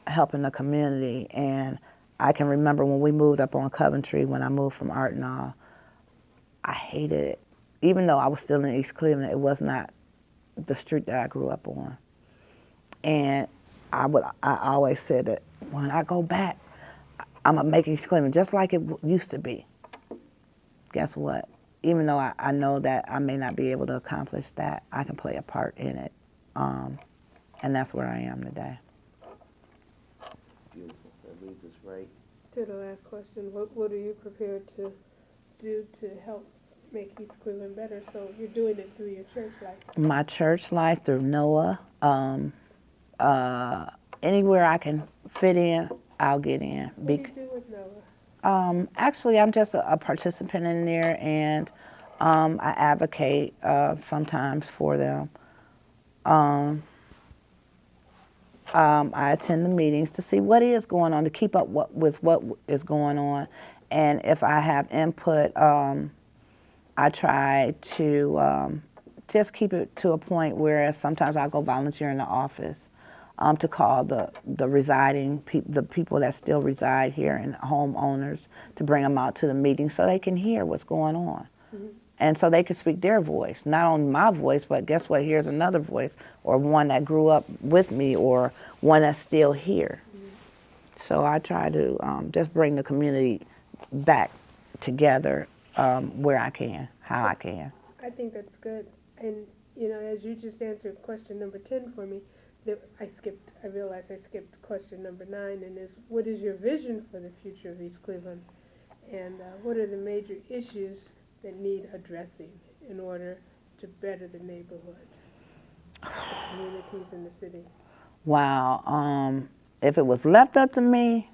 helping the community. And I can remember when we moved up on Coventry, when I moved from Artenal, I hated it. Even though I was still in East Cleveland, it was not the street that I grew up on. And I always said that when I go back, I'm going to make East Cleveland just like it used to be. Guess what? Even though I know that I may not be able to accomplish that, I can play a part in it. And that's where I am today. It's beautiful. That leads us right To the last question, what are you prepared to do to help make East Cleveland better? So you're doing it through your church life. My church life, through NOAA. Anywhere I can fit in, I'll get in. What do you do with NOAA? Actually, I'm just a participant in there, and I advocate sometimes for them. I attend the meetings to see what is going on, to keep up with what is going on. And if I have input, I try to just keep it to a point where sometimes I'll go volunteer in the office to call the the people that still reside here and homeowners, to bring them out to the meeting so they can hear what's going on. Mm-hmm. And so they can speak their voice, not only my voice, but guess what, here's another voice, or one that grew up with me, or one that's still here. Mm-hmm. So I try to just bring the community back together where I can, how I can. I think that's good. And, you know, as you just answered question number 10 for me, I realized I skipped question number 9, and what is your vision for the future of East Cleveland? And what are the major issues that need addressing in order to better the neighborhood, the communities in the city? Wow. If it was left up to me,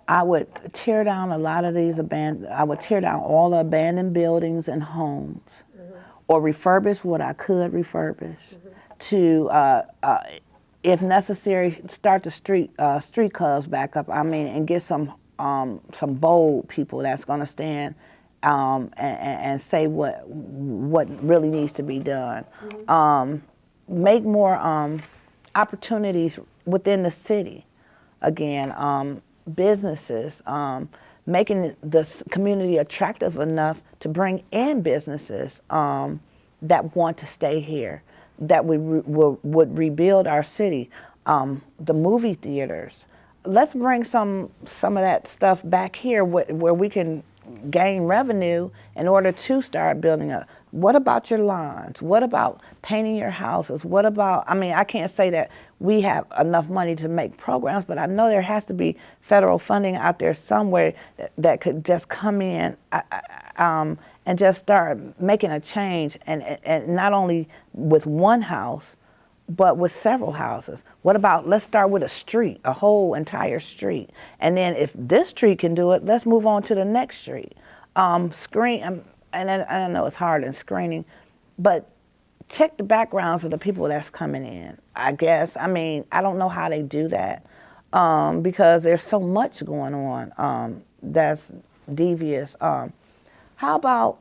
I would tear down a lot of these I would tear down all the abandoned buildings and homes, mm-hmm. or refurbish what I could refurbish, mm-hmm. to, if necessary, start the street clubs back up. I mean, and get some bold people that's going to stand and say what really needs to be done. Make more opportunities within the city. Again, businesses, making the community attractive enough to bring in businesses that want to stay here, that would rebuild our city. The movie theaters. Let's bring some of that stuff back here where we can gain revenue in order to start building up. What about your lawns? What about painting your houses? What about, I mean, I can't say that we have enough money to make programs, but I know there has to be federal funding out there somewhere that could just come in and just start making a change, and not only with one house, but with several houses. What about, let's start with a street, a whole entire street. And then if this street can do it, let's move on to the next street. And I know it's hard in screening, but check the backgrounds of the people that's coming in, I guess. I mean, I don't know how they do that because there's so much going on that's devious. How about,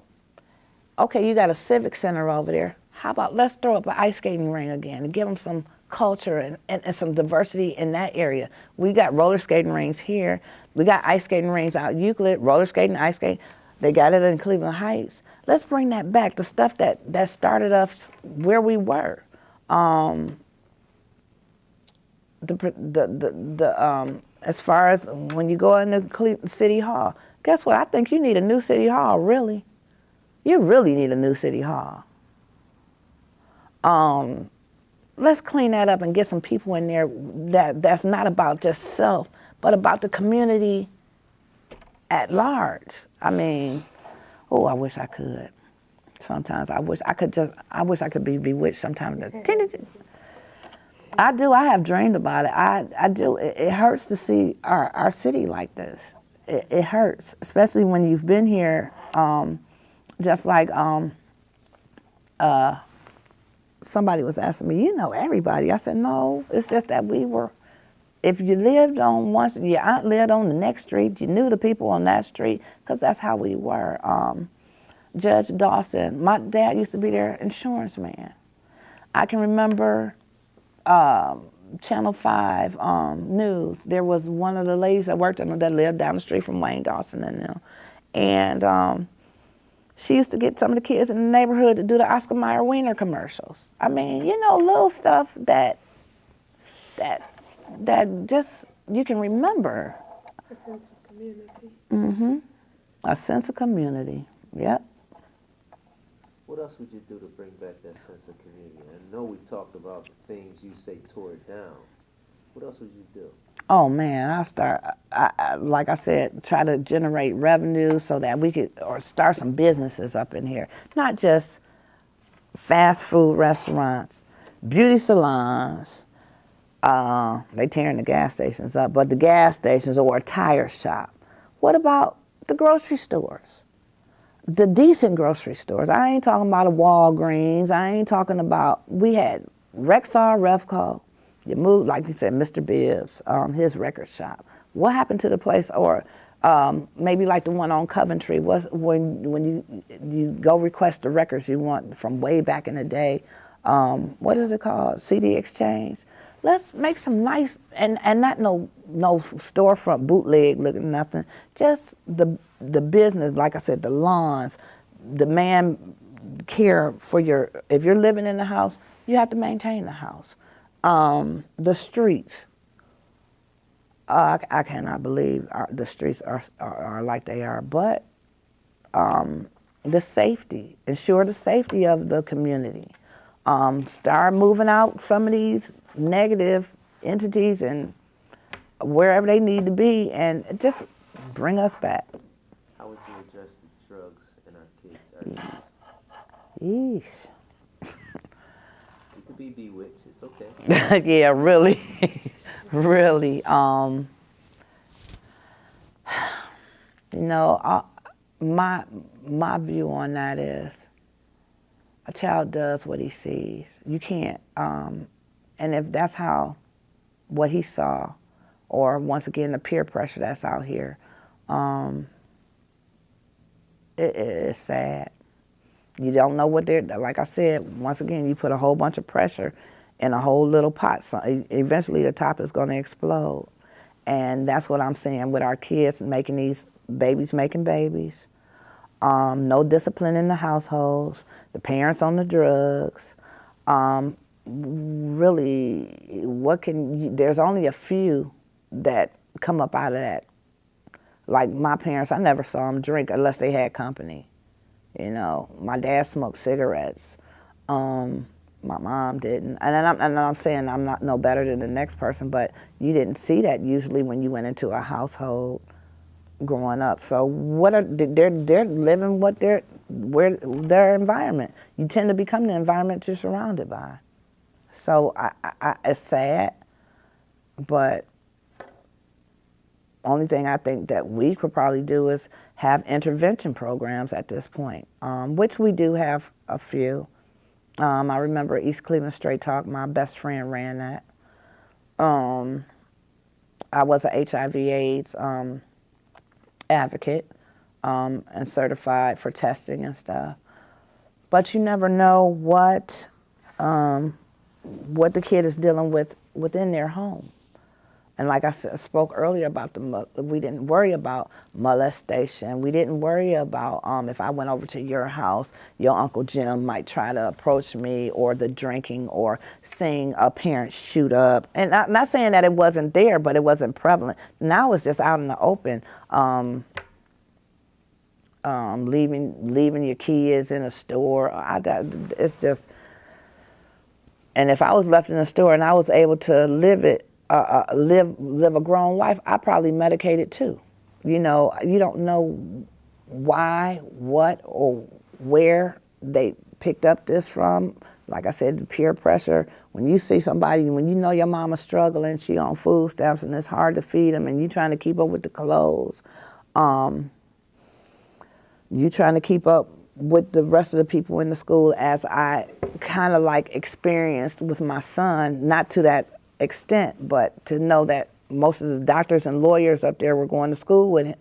okay, you got a civic center over there. How about let's throw up an ice skating ring again and give them some culture and some diversity in that area. We got roller skating rings here. We got ice skating rings out Euclid, roller skating, ice skating. They got it in Cleveland Heights. Let's bring that back, the stuff that started us where we were. As far as when you go into Cleveland City Hall, guess what? I think you need a new City Hall, really. You really need a new City Hall. Let's clean that up and get some people in there that's not about just self, but about the community at large. I mean, oh, I wish I could. Sometimes I wish I could be bewitched sometimes. I do. I have dreamed about it. I do. It hurts to see our city like this. It hurts, especially when you've been here. Just like somebody was asking me, you know everybody. I said, no, it's just that we were, if you lived on one street, your aunt lived on the next street, you knew the people on that street, because that's how we were. Judge Dawson, my dad used to be their insurance man. I can remember Channel 5 News. There was one of the ladies that worked on it that lived down the street from Wayne Dawson and them. And she used to get some of the kids in the neighborhood to do the Oscar Mayer Wiener commercials. I mean, you know, little stuff that just you can remember. A sense of community. Mm-hmm. A sense of community. Yep. What else would you do to bring back that sense of community? I know we talked about the things you say tore it down. What else would you do? Oh man, like I said, try to generate revenue so that we could, or start some businesses up in here. Not just fast food restaurants, beauty salons. They tearing the gas stations up, but the gas stations or a tire shop. What about the grocery stores? The decent grocery stores. I ain't talking about a Walgreens. I ain't talking about, we had Rexall, Revco. You moved, like you said, Mr. Bibbs, his record shop. What happened to the place, or maybe like the one on Coventry, was when you go request the records you want from way back in the day, what is it called, CD Exchange? Let's make some nice, and not no storefront bootleg looking nothing, just the business, like I said, the lawns, the man care for your, if you're living in the house, you have to maintain the house. The streets, I cannot believe the streets are like they are, but the safety, ensure the safety of the community. Start moving out some of these negative entities and wherever they need to be, and just bring us back. How would you address the drugs in our kids? Yeesh. You could be bewitched, it's okay. Yeah, really, really. You know, my view on that is, a child does what he sees. You can't, and if that's what he saw, or once again the peer pressure that's out here, It's sad. You don't know what they're, like I said, once again, you put a whole bunch of pressure in a whole little pot. So eventually the top is going to explode. And that's what I'm saying with our kids making these babies making babies. No discipline in the households, the parents on the drugs. Really, there's only a few that come up out of that. Like my parents, I never saw them drink unless they had company. You know, my dad smoked cigarettes. My mom didn't. And I'm saying I'm not no better than the next person, but you didn't see that usually when you went into a household growing up. So they're living their environment. You tend to become the environment you're surrounded by. So it's sad, but only thing I think that we could probably do is have intervention programs at this point, which we do have a few. I remember East Cleveland Straight Talk, my best friend ran that. I was an HIV/AIDS advocate and certified for testing and stuff. But you never know what the kid is dealing with within their home. And like I spoke earlier about we didn't worry about molestation. We didn't worry about if I went over to your house, your Uncle Jim might try to approach me, or the drinking, or seeing a parent shoot up. And I'm not saying that it wasn't there, but it wasn't prevalent. Now it's just out in the open. Leaving your kids in a store. It's just. And if I was left in a store and I was able to live a grown life, I probably medicated too. You know, you don't know why, what, or where they picked up this from. Like I said, the peer pressure. When you see somebody, when you know your mama's struggling, she on food stamps and it's hard to feed them, and you trying to keep up with the clothes. You trying to keep up with the rest of the people in the school, as I kind of like experienced with my son, not to that extent, but to know that most of the doctors and lawyers up there were going to school with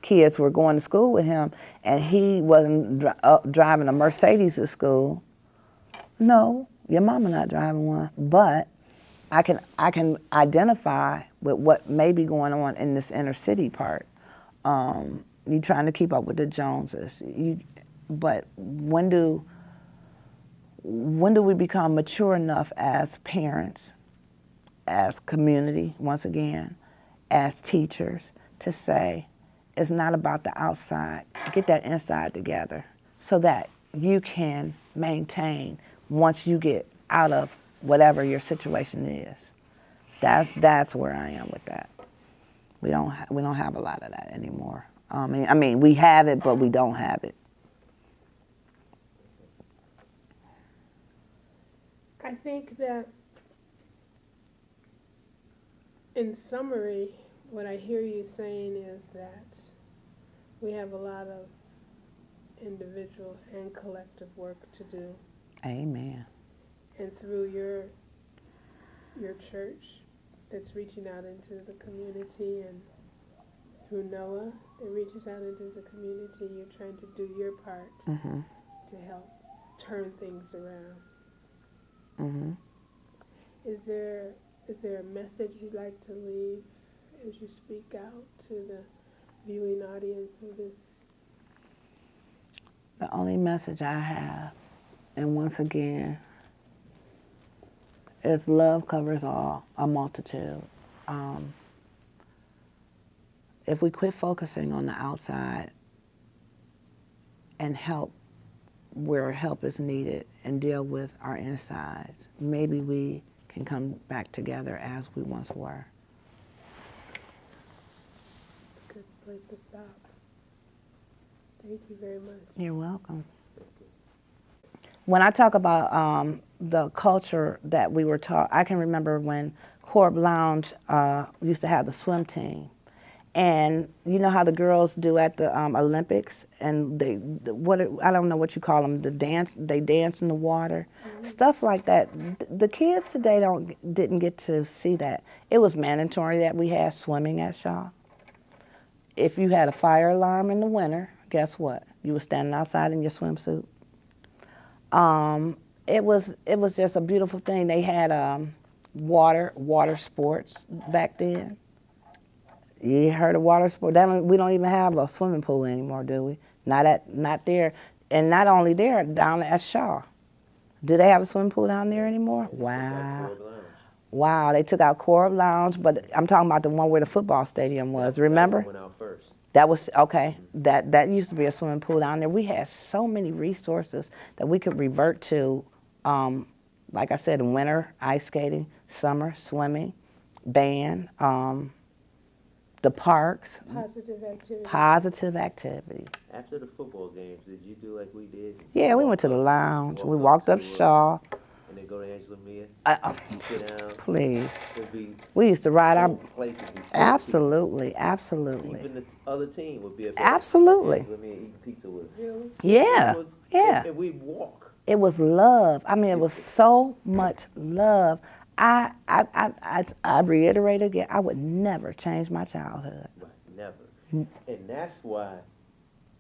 kids were going to school with him, and he wasn't driving a Mercedes to school. No, your mama not driving one, but I can identify with what may be going on in this inner city part. You trying to keep up with the Joneses. But when do we become mature enough as parents, as community, once again, as teachers, to say, it's not about the outside. Get that inside together so that you can maintain once you get out of whatever your situation is. That's where I am with that. We don't have a lot of that anymore. I mean, we have it, but we don't have it. I think that, in summary, what I hear you saying is that we have a lot of individual and collective work to do. Amen. And through your church that's reaching out into the community, and through Noah that reaches out into the community, you're trying to do your part to help turn things around. Mm-hmm. Is there a message you'd like to leave as you speak out to the viewing audience of this? The only message I have, and once again, is love covers all, a multitude. If we quit focusing on the outside and help where help is needed and deal with our insides, maybe we can come back together as we once were. It's a good place to stop. Thank you very much. You're welcome. When I talk about the culture that we were taught, I can remember when Corp Lounge used to have the swim team. And you know how the girls do at the Olympics, and I don't know what you call them, they dance in the water, stuff like that. The kids today didn't get to see that. It was mandatory that we had swimming at Shaw. If you had a fire alarm in the winter, guess what? You were standing outside in your swimsuit. It was just a beautiful thing. They had water sports back then. You heard of water sport? We don't even have a swimming pool anymore, do we? Not there, and not only there, down at Shaw. Do they have a swimming pool down there anymore? Wow. Wow, they took out Corp Lounge, but I'm talking about the one where the football stadium was. Remember? That went out first. That was okay. That used to be a swimming pool down there. We had so many resources that we could revert to. Like I said, in winter, ice skating, summer, swimming, band, the parks. Positive activity. Positive activity. After the football games, did you do like we did? Yeah, we went to the lounge. We walked up Shaw. And then go to Angela Mia. Sit down. Please. Be We used to ride our. places Absolutely. Even the other team would be at Absolutely. Angela Mia eating pizza with us. Really? Yeah. Yeah. And we'd walk. It was love. I mean, it was so much love. I reiterate again, I would never change my childhood. Right, never. And that's why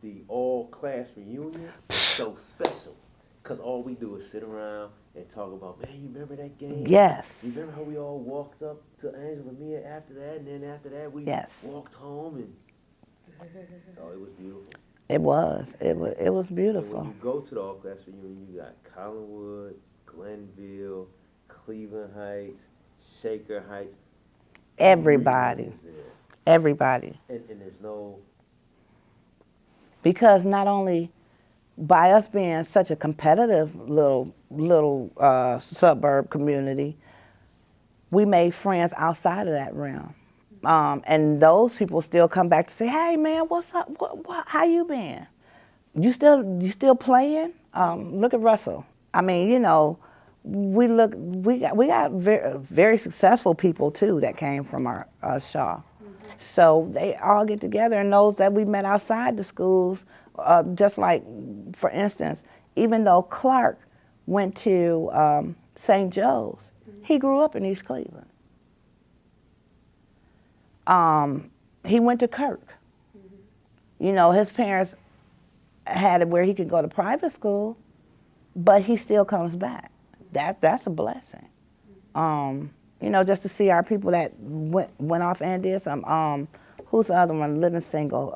the all-class reunion is so special. Because all we do is sit around and talk about, man, you remember that game? Yes. You remember how we all walked up to Angela Mia after that, and then after that we walked home, and oh, it was beautiful. It was And beautiful. when you go to the all-class reunion, you got Collinwood, Glenville, Cleveland Heights, Shaker Heights. Everybody. Everybody. And there's no... Because not only by us being such a competitive little suburb community, we made friends outside of that realm. And those people still come back to say, "Hey man, what's up? How you been? You still playing?" Look at Russell. I mean, you know, we got very, very successful people too that came from our Shaw. So they all get together, and those that we met outside the schools, just like, for instance, even though Clark went to St. Joe's, he grew up in East Cleveland. He went to Kirk. You know, his parents had it where he could go to private school, but he still comes back. That's a blessing. You know, just to see our people that went off and did some. Who's the other one? Living single.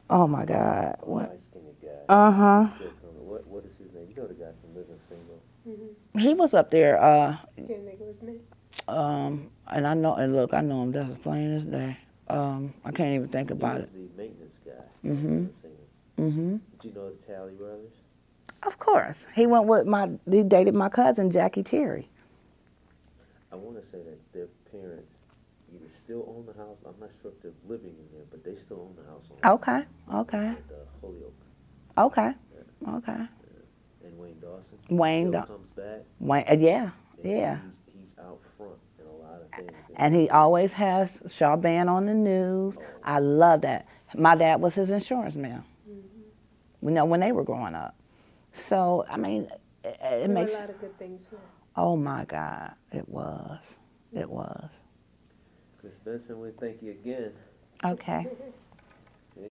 Oh my God. What? Nice skinny guy. What is his name? You know the guy from Living Single. He was up there. Can't think of his name. And I know him just as plain as day. I can't even think about it. He was the maintenance guy. Mhm. Did you know the Talley brothers? Of course. He dated my cousin, Jackie Terry. I want to say that their parents either still own the house. I'm not sure if they're living in there, but they still own the house. Okay. At Holyoke. Okay. Yeah. Okay. And Wayne Dawson. Wayne still comes back. Yeah. And Yeah. He's out front in a lot of things. And he always has Shaw Band on the news. I love that. My dad was his insurance man. You know, when they were growing up. So, I mean, it makes... There were a lot of good things here. Oh, my God. It was. It was. Miss Benson, we thank you again. Okay.